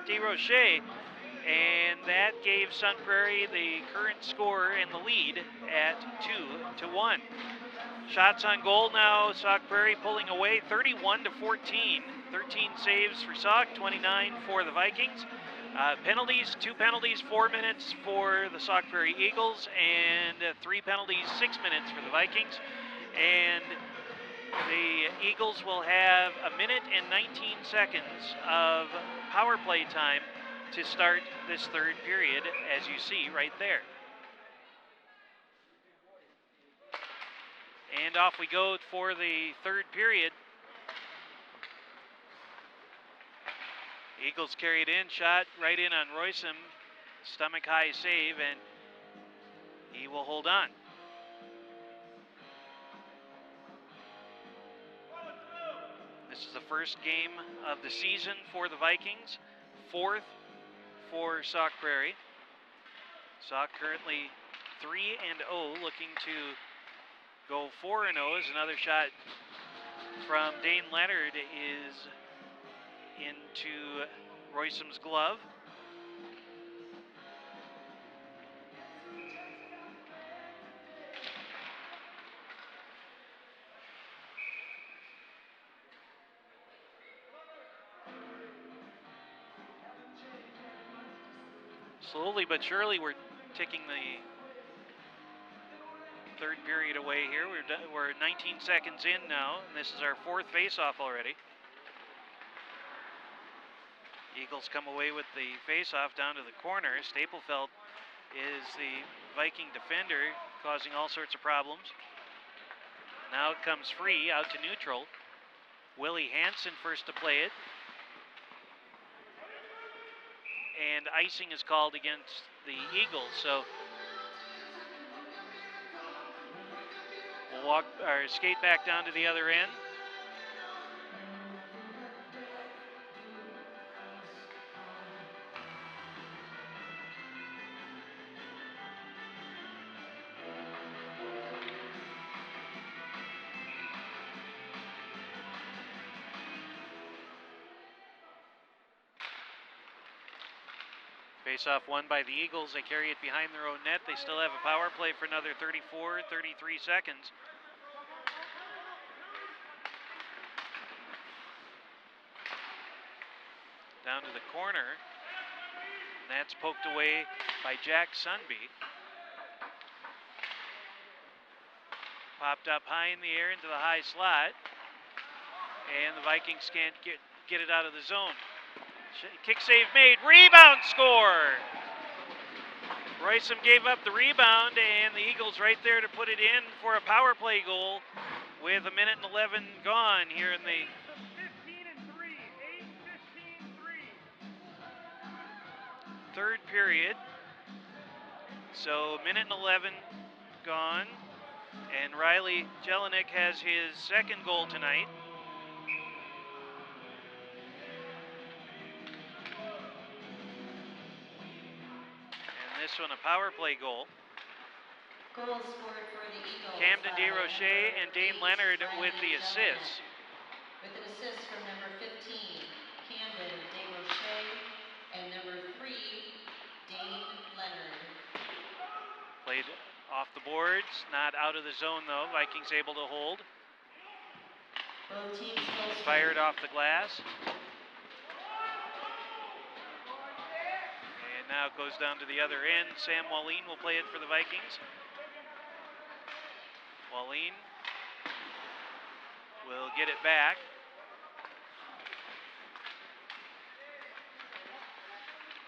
DeRoche, and that gave Sun Prairie the current score and the lead at 2-1. Shots on goal now, Sauk Prairie pulling away 31-14. 13 saves for Sauk, 29 for the Vikings. Penalties, 2 penalties, 4 minutes for the Sauk Prairie Eagles, and 3 penalties, 6 minutes for the Vikings. And the Eagles will have 1 minute and 19 seconds of power play time to start this third period, as you see right there. And off we go for the third period. Eagles carry it in, shot right in on Roysum. Stomach high save, and he will hold on. This is the first game of the season for the Vikings, 4th for Sauk Prairie. Sauk currently 3-0, looking to go 4-0 as another shot from Dane Leonard is into Roysum's glove. Slowly but surely we're ticking the third period away here. We're 19 seconds in now, and this is our 4th face-off already. Eagles come away with the face-off down to the corner. Staplefeld is the Viking defender, causing all sorts of problems. Now it comes free out to neutral. Willie Hansen first to play it. And icing is called against the Eagles, so we'll skate back down to the other end. Face-off won by the Eagles. They carry it behind their own net. They still have a power play for another 33 seconds. Down to the corner. And that's poked away by Jack Sunby. Popped up high in the air into the high slot. And the Vikings can't get it out of the zone. Kick save made, rebound score! Roysum gave up the rebound, and the Eagles right there to put it in for a power play goal with 1 minute and 11 gone here in the 8-15-3. Third period. So 1 minute and 11 gone, and Riley Jelinek has his second goal tonight. This one a power play goal. Goals scored for the Eagles. Camden DeRoche and Dane Leonard with the assists. With an assist from number 15, Camden DeRoche, and number 3, Dane Leonard. Played off the boards, not out of the zone though. Vikings able to hold. Both teams fired off the glass. Now it goes down to the other end. Sam Wallin will play it for the Vikings. Wallin will get it back.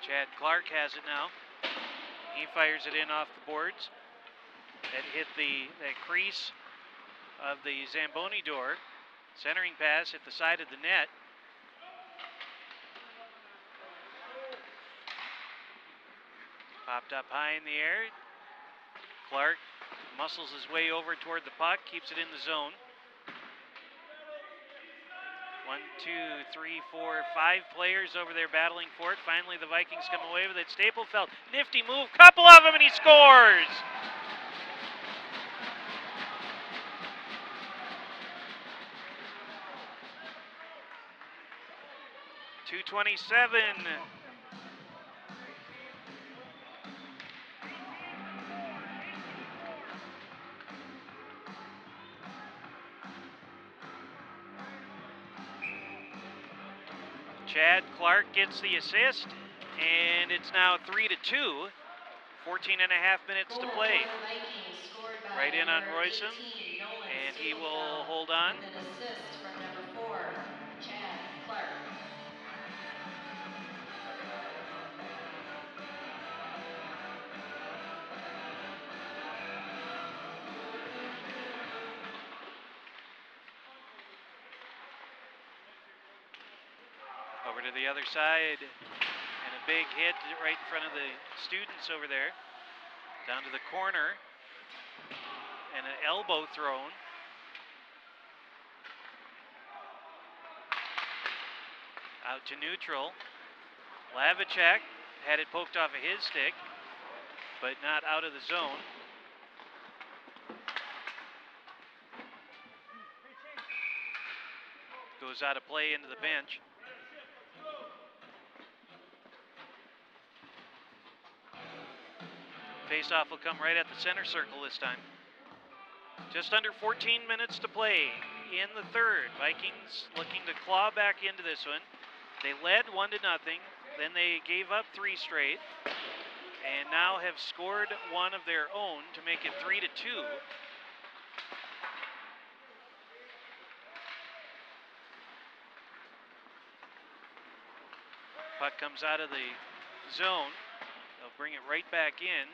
Chad Clark has it now. He fires it in off the boards. That hit the crease of the Zamboni door. Centering pass hit the side of the net. Popped up high in the air. Clark muscles his way over toward the puck, keeps it in the zone. 1 1, 2, 3, 4, 5 players over there battling for it. Finally, the Vikings come away with it. Staplefeld, nifty move, couple of them, and he scores! .227. Chad Clark gets the assist, and it's now 3-2. 14 and a half minutes to play. Right in on Royston, and he will hold on. With an assist from number 4, Chad Clark. Over to the other side, and a big hit right in front of the students over there. Down to the corner, and an elbow thrown. Out to neutral. Lavicek had it poked off of his stick, but not out of the zone. Goes out of play into the bench. Face-off will come right at the center circle this time. Just under 14 minutes to play in the third. Vikings looking to claw back into this one. They led 1-0, then they gave up 3 straight, and now have scored one of their own to make it 3-2. Puck comes out of the zone. They'll bring it right back in.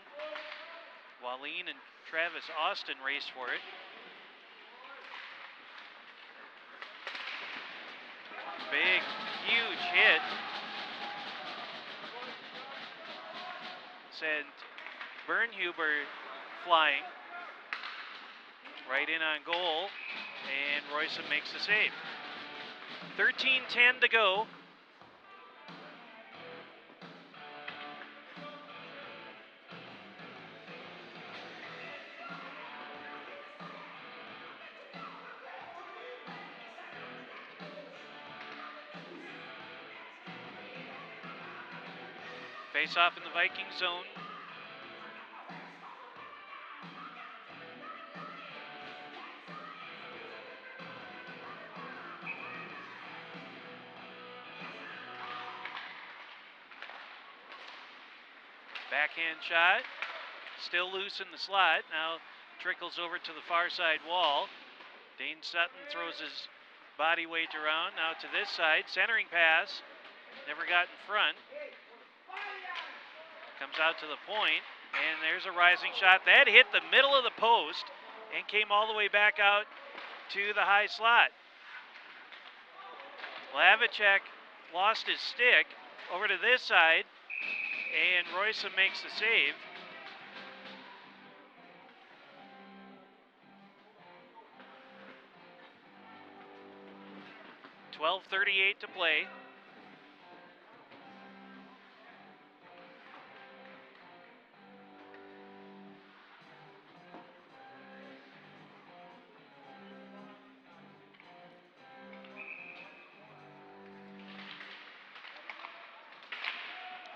Wallin and Travis Austin race for it. Big, huge hit. Sent Bernhuber flying. Right in on goal, and Royston makes the save. 13:10 to go. Face off in the Viking zone. Backhand shot, still loose in the slot. Now trickles over to the far side wall. Dane Sutton throws his body weight around. Now to this side, centering pass. Never got in front. Comes out to the point, and there's a rising shot. That hit the middle of the post and came all the way back out to the high slot. Lavicek lost his stick over to this side, and Royston makes the save. .12:38 to play.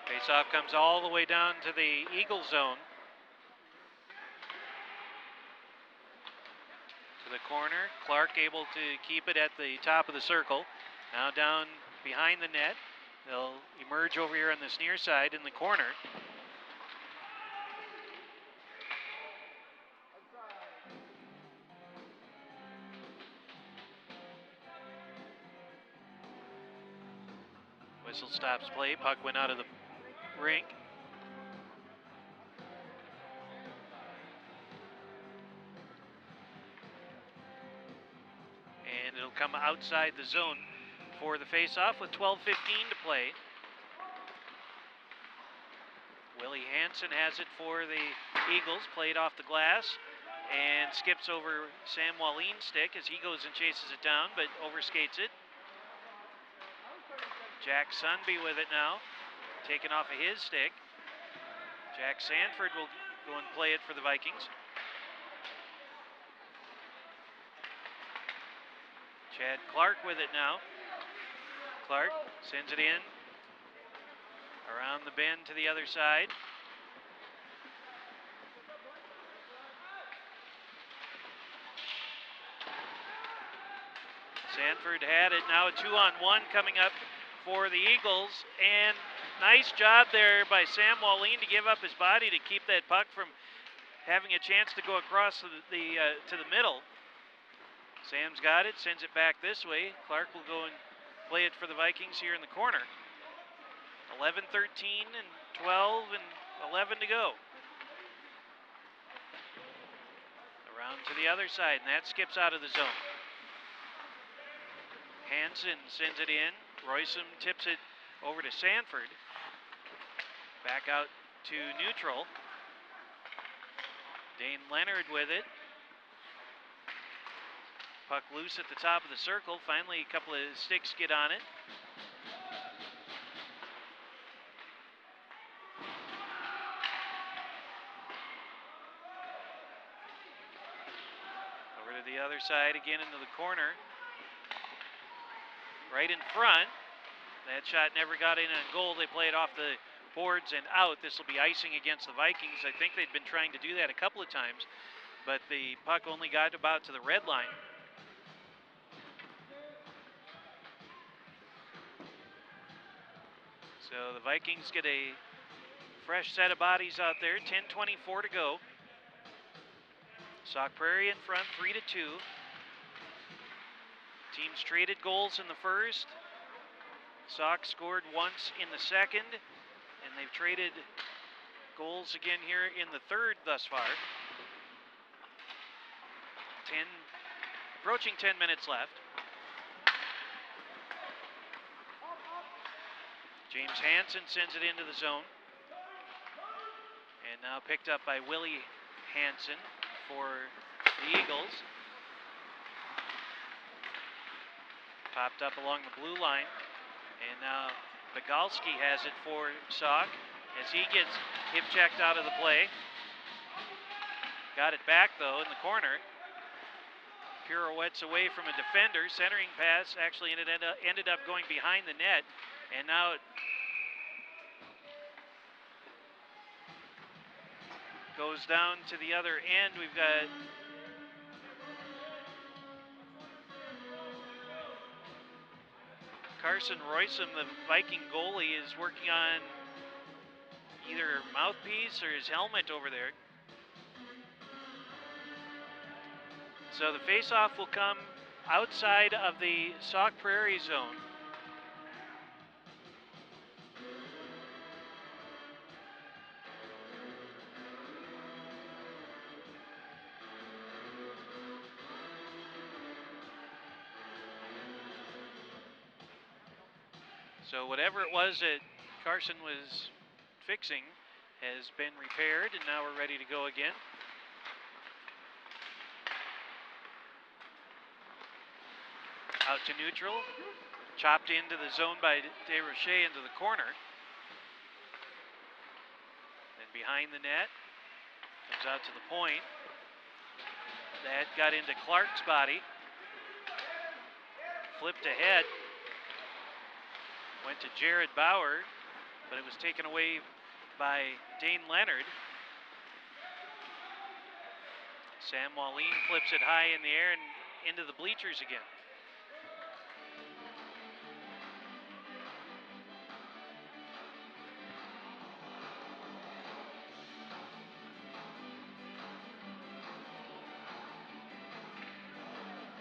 Faceoff comes all the way down to the Eagle zone. To the corner, Clark able to keep it at the top of the circle. Now down behind the net. They'll emerge over here on this near side in the corner. Whistle stops play. Puck went out of the rink. And it'll come outside the zone for the face-off with 12:15 to play. Willie Hansen has it for the Eagles, played off the glass, and skips over Sam Wallin's stick as he goes and chases it down, but overskates it. Jack Sunby with it now, taken off of his stick. Jack Sanford will go and play it for the Vikings. Chad Clark with it now. Clark sends it in, around the bend to the other side. Sanford had it, now a 2-on-1 coming up for the Eagles, and nice job there by Sam Wallin to give up his body to keep that puck from having a chance to go across to the middle. Sam's got it, sends it back this way. Clark will go and play it for the Vikings here in the corner. 11-13 and 12 and 11 to go. Around to the other side, and that skips out of the zone. Hansen sends it in. Roysum tips it over to Sanford. Back out to neutral. Dane Leonard with it. Puck loose at the top of the circle. Finally, a couple of sticks get on it. Over to the other side again into the corner. Right in front. That shot never got in on goal. They play it off the boards and out. This will be icing against the Vikings. I think they'd been trying to do that a couple of times, but the puck only got about to the red line. So the Vikings get a fresh set of bodies out there. 10:24 to go. Sauk Prairie in front, 3-2. Teams traded goals in the first. Sauk scored once in the second, and they've traded goals again here in the third thus far. Approaching 10 minutes left. James Hansen sends it into the zone. And now picked up by Willie Hansen for the Eagles. Popped up along the blue line. And now Bagalski has it for Sauk as he gets hip checked out of the play. Got it back though in the corner. Pirouettes away from a defender. Centering pass actually ended up going behind the net. And now it goes down to the other end. We've got Carson Roysum, the Viking goalie, is working on either mouthpiece or his helmet over there. So the face-off will come outside of the Sauk Prairie zone. So whatever it was that Carson was fixing has been repaired, and now we're ready to go again. Out to neutral, chopped into the zone by DeRoche into the corner. Then behind the net, comes out to the point. That got into Clark's body. Flipped ahead. Went to Jared Bauer, but it was taken away by Dane Leonard. Sam Wallin flips it high in the air and into the bleachers again.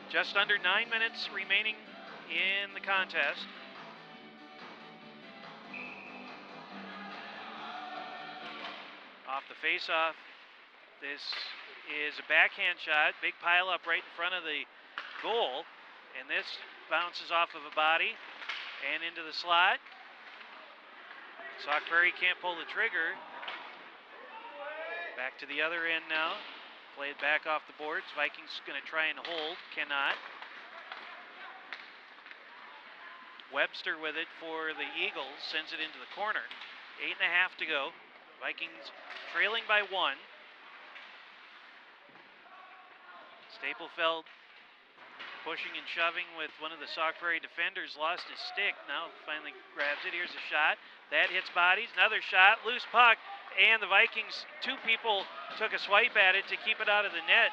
Just under 9 minutes remaining in the contest. Off the face-off, this is a backhand shot, big pile up right in front of the goal, and this bounces off of a body and into the slot. Sauk Prairie can't pull the trigger. Back to the other end now, played back off the boards. Vikings going to try and hold, cannot. Webster with it for the Eagles, sends it into the corner. 8.5 to go. Vikings trailing by 1. Staplefeld pushing and shoving with one of the Sauk Prairie defenders, lost his stick, now finally grabs it. Here's a shot. That hits bodies. Another shot, loose puck, and the Vikings, 2 people took a swipe at it to keep it out of the net.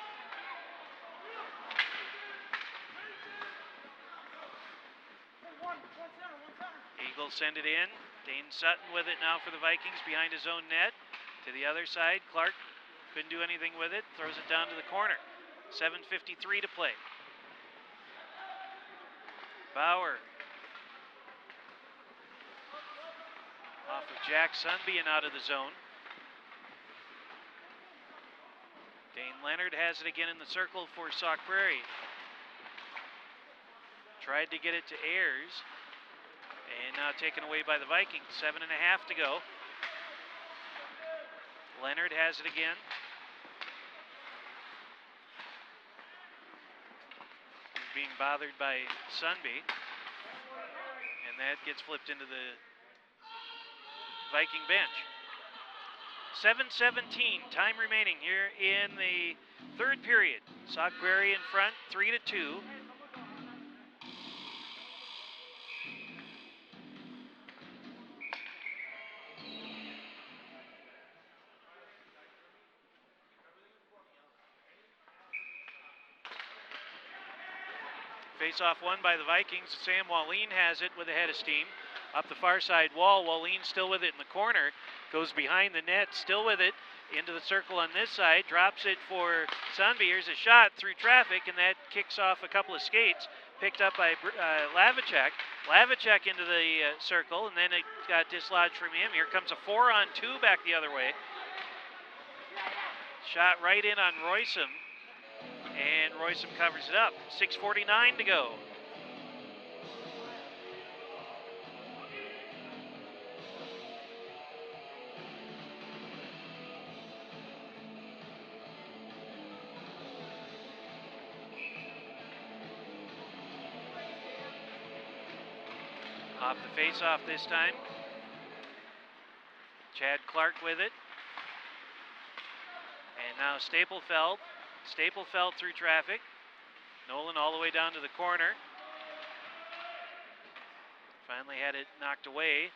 Eagles send it in. Dane Sutton with it now for the Vikings behind his own net. To the other side, Clark couldn't do anything with it, throws it down to the corner. 7:53 to play. Bauer off of Jack Sunby and out of the zone. Dane Leonard has it again in the circle for Sauk Prairie. Tried to get it to Ayers, and now taken away by the Vikings. 7.5 to go. Leonard has it again. He's being bothered by Sunby, and that gets flipped into the Viking bench. 7:17, time remaining here in the third period. Sauk Prairie in front, 3-2. Face-off won by the Vikings. Sam Wallin has it with a head of steam. Up the far side wall, Wallin still with it in the corner. Goes behind the net, still with it. Into the circle on this side. Drops it for Sunby. Here's a shot through traffic, and that kicks off a couple of skates. Picked up by Lavicek. Lavicek into the circle, and then it got dislodged from him. Here comes a 4-on-2 back the other way. Shot right in on Roysum. And Roysum covers it up. 6:49 to go. Off the face-off this time. Chad Clark with it. And now Staplefeld. Staplefeld through traffic. Nolan all the way down to the corner. Finally had it knocked away.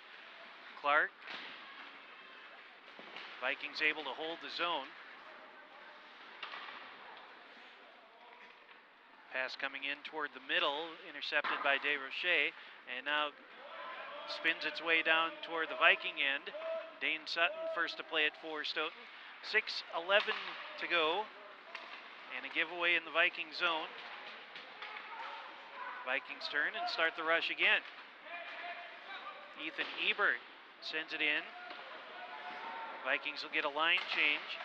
Clark. Vikings able to hold the zone. Pass coming in toward the middle, intercepted by DeRoche, and now spins its way down toward the Viking end. Dane Sutton first to play it for Stoughton. 6:11 to go. And a giveaway in the Viking zone. Vikings turn and start the rush again. Ethan Ebert sends it in. Vikings will get a line change.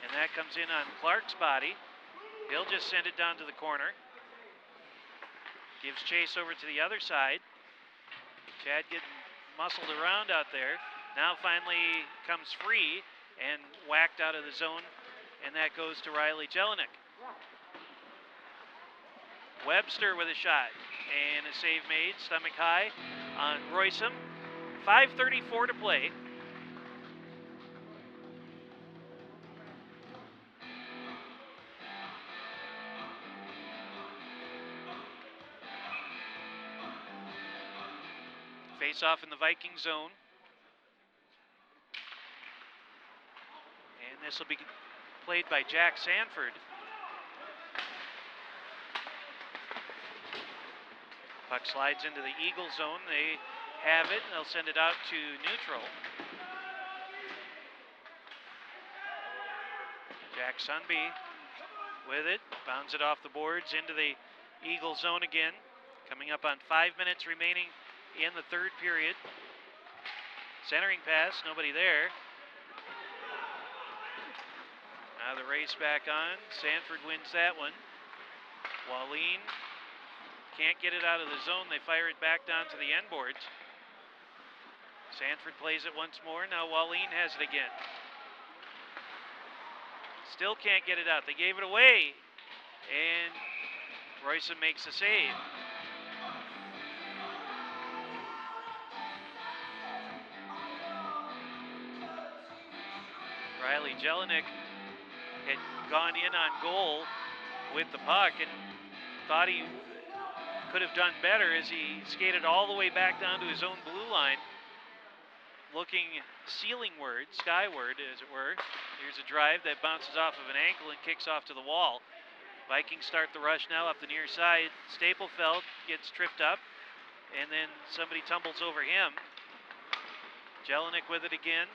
And that comes in on Clark's body. He'll just send it down to the corner. Gives chase over to the other side. Chad getting muscled around out there. Now finally comes free and whacked out of the zone. And that goes to Riley Jelinek. Webster with a shot. And a save made, stomach high on Roysum. 5:34 to play. Face off in the Viking zone. And this will be played by Jack Sanford. Puck slides into the Eagle zone. They have it, and they'll send it out to neutral. Jack Sunby with it, bounds it off the boards into the Eagle zone again. Coming up on 5 minutes remaining in the third period. Centering pass, nobody there. Now the race back on. Sanford wins that one. Wallin can't get it out of the zone. They fire it back down to the end boards. Sanford plays it once more. Now Wallin has it again. Still can't get it out. They gave it away. And Roysum makes a save. Riley Jelinek had gone in on goal with the puck and thought he could have done better as he skated all the way back down to his own blue line, looking ceilingward, skyward as it were. Here's a drive that bounces off of an ankle and kicks off to the wall. Vikings start the rush now up the near side. Staplefeld gets tripped up, and then somebody tumbles over him. Jelinek with it again.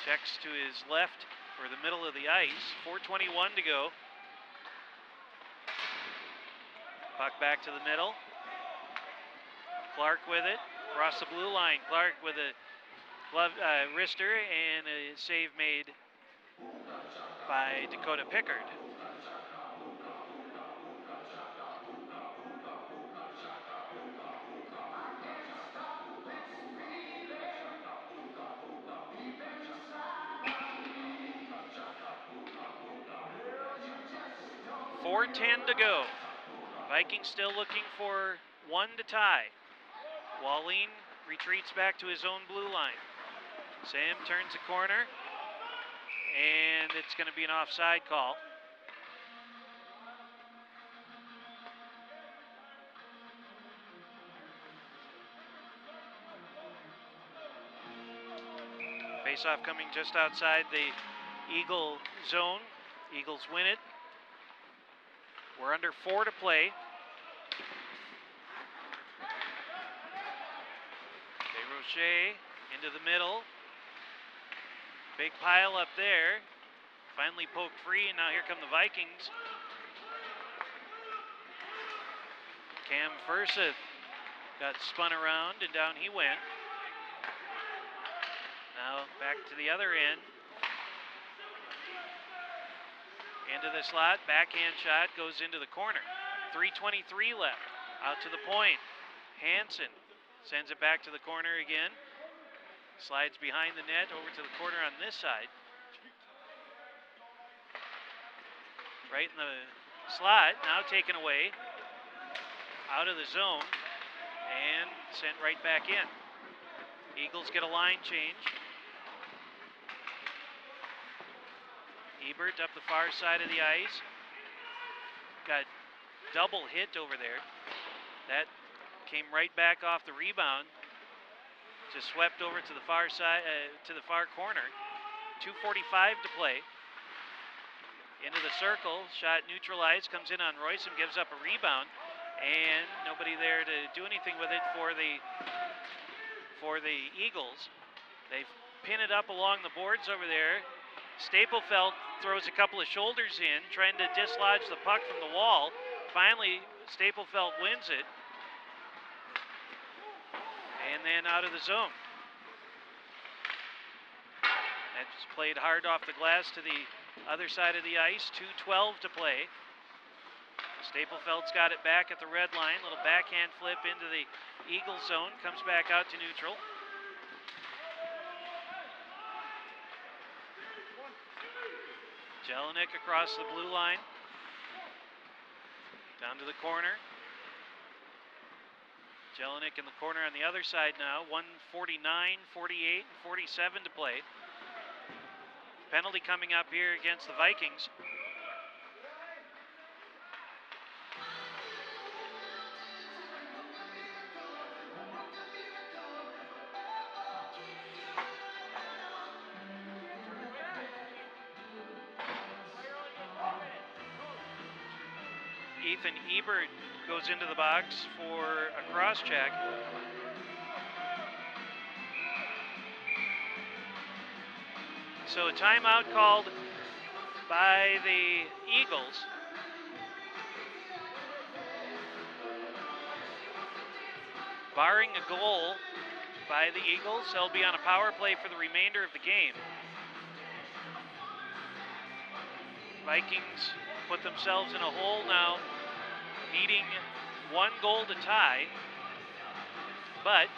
Checks to his left or the middle of the ice. 4:21 to go. Puck back to the middle. Clark with it. Across the blue line. Clark with a glove wrister and a save made by Dakota Pickard. .410 to go. Vikings still looking for one to tie. Wallin retreats back to his own blue line. Sam turns the corner, and it's going to be an offside call. Faceoff coming just outside the Eagle zone. Eagles win it. We're under 4 to play. Desrochers into the middle. Big pile up there. Finally poked free, and now here come the Vikings. Cam Furseth got spun around, and down he went. Now back to the other end. Into the slot, backhand shot goes into the corner. 3:23 left, out to the point. Hansen sends it back to the corner again. Slides behind the net over to the corner on this side. Right in the slot, now taken away. Out of the zone and sent right back in. Eagles get a line change. Ebert up the far side of the ice. Got double hit over there. That came right back off the rebound. Just swept over to the far side, to the far corner. 2:45 to play. Into the circle, shot neutralized, comes in on Royston, gives up a rebound, and nobody there to do anything with it for the Eagles. They pin it up along the boards over there. Staplefeld throws a couple of shoulders in, trying to dislodge the puck from the wall. Finally, Staplefeld wins it. And then out of the zone. That's played hard off the glass to the other side of the ice. 2:12 to play. Staplefeld's got it back at the red line. Little backhand flip into the Eagle zone. Comes back out to neutral. Jelinek across the blue line. Down to the corner. Jelinek in the corner on the other side now. 1:49, 48, and 47 to play. Penalty coming up here against the Vikings. Ethan Ebert goes into the box for a cross check. So a timeout called by the Eagles. Barring a goal by the Eagles, they'll be on a power play for the remainder of the game. Vikings put themselves in a hole now, needing one goal to tie, but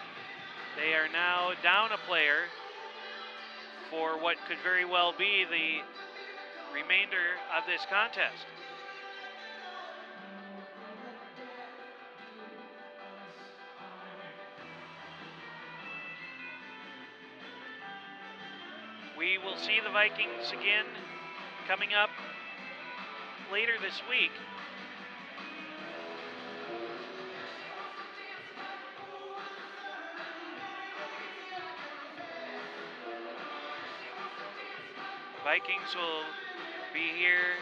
they are now down a player for what could very well be the remainder of this contest. We will see the Vikings again coming up later this week. Vikings will be here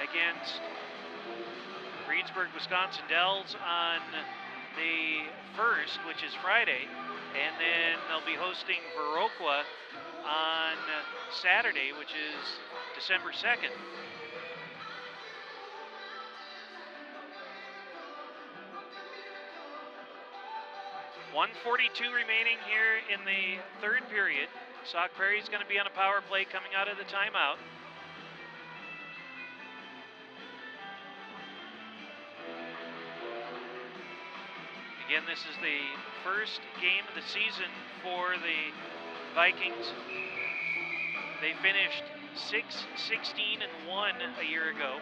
against Reedsburg, Wisconsin Dells on the 1st, which is Friday, and then they'll be hosting Viroqua on Saturday, which is December 2nd. .142 remaining here in the third period. Sauk Prairie is going to be on a power play coming out of the timeout. Again, this is the first game of the season for the Vikings. They finished 6-16-1 a year ago.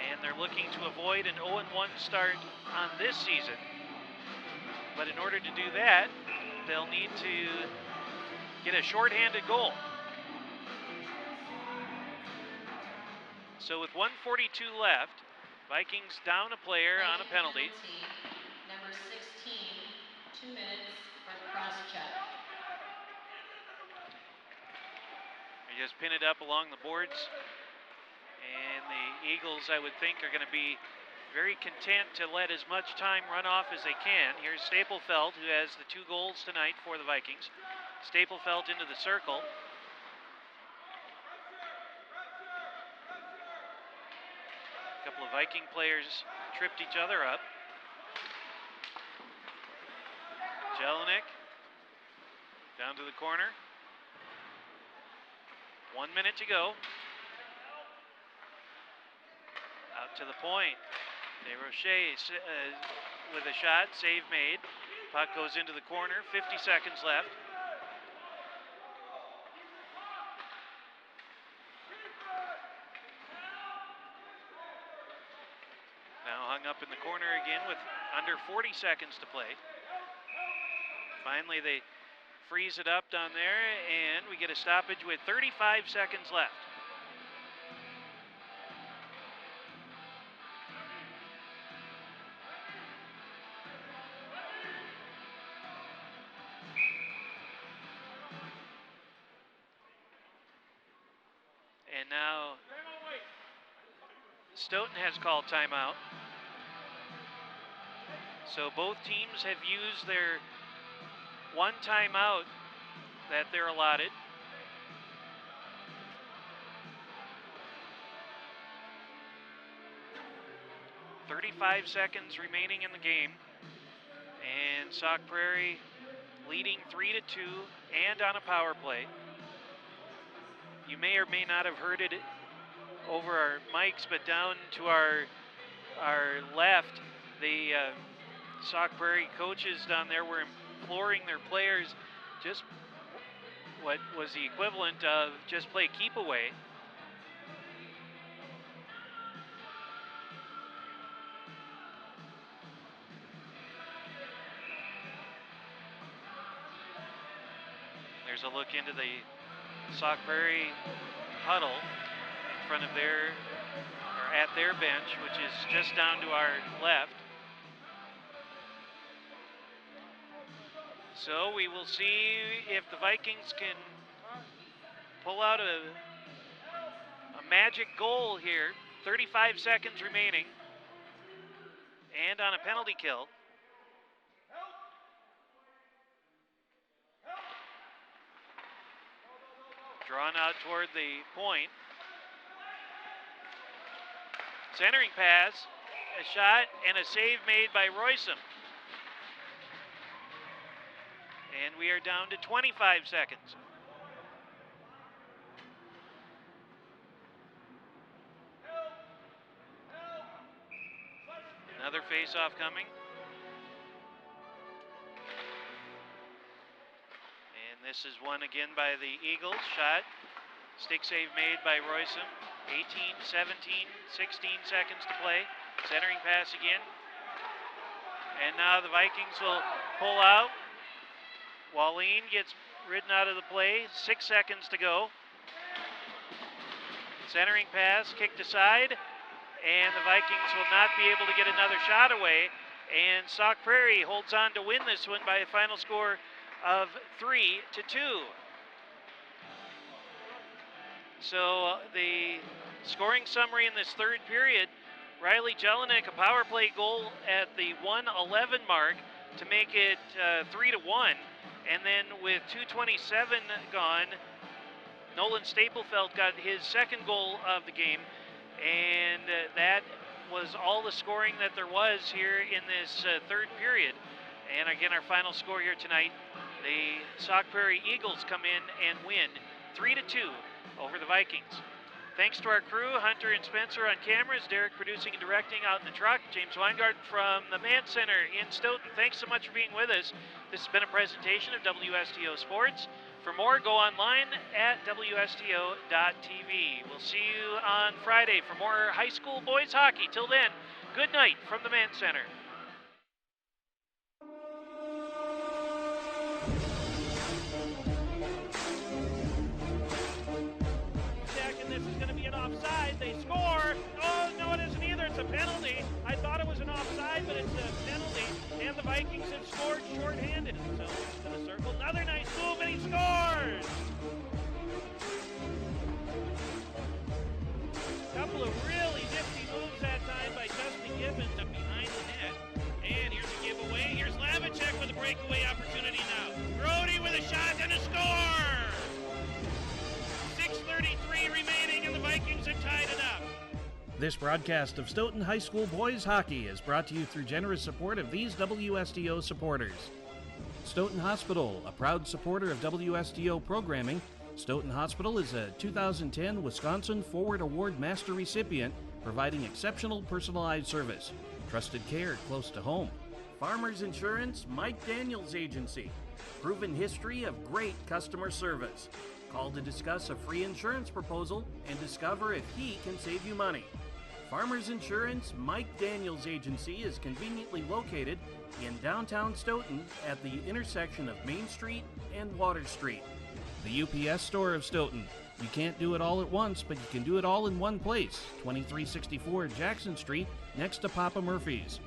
And they're looking to avoid an 0-1 start on this season. But in order to do that, they'll need to get a shorthanded goal. So with 1:42 left, Vikings down a player on a penalty. Number 16, 2 minutes for cross-check. They just pin it up along the boards. And the Eagles, I would think, are going to be very content to let as much time run off as they can. Here's Staplefeld, who has the 2 goals tonight for the Vikings. Staplefeld into the circle. A couple of Viking players tripped each other up. Jelinek down to the corner. 1 minute to go. Out to the point. DesRochers with a shot, save made. Puck goes into the corner, 50 seconds left. Now hung up in the corner again with under 40 seconds to play. Finally, they freeze it up down there, and we get a stoppage with 35 seconds left. And now Stoughton has called timeout. So both teams have used their 1 timeout that they're allotted. .35 seconds remaining in the game. And Sauk Prairie leading 3-2 and on a power play. You may or may not have heard it over our mics, but down to our left, the Sauk Prairie coaches down there were imploring their players just what was the equivalent of just play keep away. There's a look into the Sauk Prairie huddle in front of their, or at their bench, which is just down to our left. So we will see if the Vikings can pull out a magic goal here. 35 seconds remaining, and on a penalty kill. Drawn out toward the point. Centering pass, a shot, and a save made by Roysum. And we are down to 25 seconds. Another face-off coming. And this is one again by the Eagles. Shot, stick save made by Roysum. 18, 17, 16 seconds to play. Centering pass again. And now the Vikings will pull out. Wallin gets ridden out of the play. 6 seconds to go. Centering pass kicked aside, and the Vikings will not be able to get another shot away. And Sauk Prairie holds on to win this one by a final score of 3-2. So the scoring summary in this third period: Riley Jelinek, a power play goal at the 1:11 mark to make it 3-1. And then with 2:27 gone, Nolan Staplefeld got his second goal of the game. And that was all the scoring that there was here in this third period. And again, our final score here tonight, the Sauk Prairie Eagles come in and win 3-2 over the Vikings. Thanks to our crew, Hunter and Spencer on cameras, Derek producing and directing out in the truck, James Weingarten from the Mann Center in Stoughton. Thanks so much for being with us. This has been a presentation of WSTO Sports. For more, go online at WSTO.tv. We'll see you on Friday for more high school boys hockey. Till then, good night from the Mann Center. And this is going to be an offside. They score. Oh, no, it isn't either. It's a penalty. I thought it was an offside, but it's a penalty. And the Vikings have scored shorthanded. So to the circle. Another nice move, and he scores. Couple of really nifty moves that time by Justin Gibbons up behind the net. And here's a giveaway. Here's Lavicek with a breakaway opportunity now. Brody with a shot and a score. 6:33 remaining, and the Vikings have tied it up. This broadcast of Stoughton High School boys hockey is brought to you through generous support of these WSTO supporters. Stoughton Hospital, a proud supporter of WSTO programming. Stoughton Hospital is a 2010 Wisconsin Forward Award Master recipient, providing exceptional personalized service. Trusted care close to home. Farmers Insurance, Mike Daniels Agency. Proven history of great customer service. Call to discuss a free insurance proposal and discover if he can save you money. Farmers Insurance, Mike Daniels Agency is conveniently located in downtown Stoughton at the intersection of Main Street and Water Street. The UPS store of Stoughton. You can't do it all at once, but you can do it all in one place. 2364 Jackson Street, next to Papa Murphy's.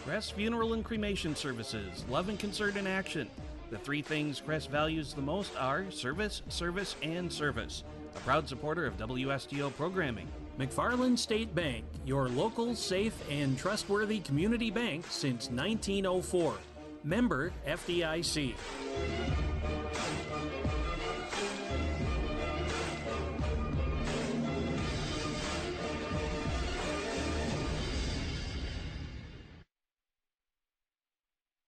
Crest Funeral and Cremation Services, love and concern in action. The three things Crest values the most are service, service, and service. A proud supporter of WSTO programming. McFarland State Bank, your local, safe, and trustworthy community bank since 1904. Member FDIC.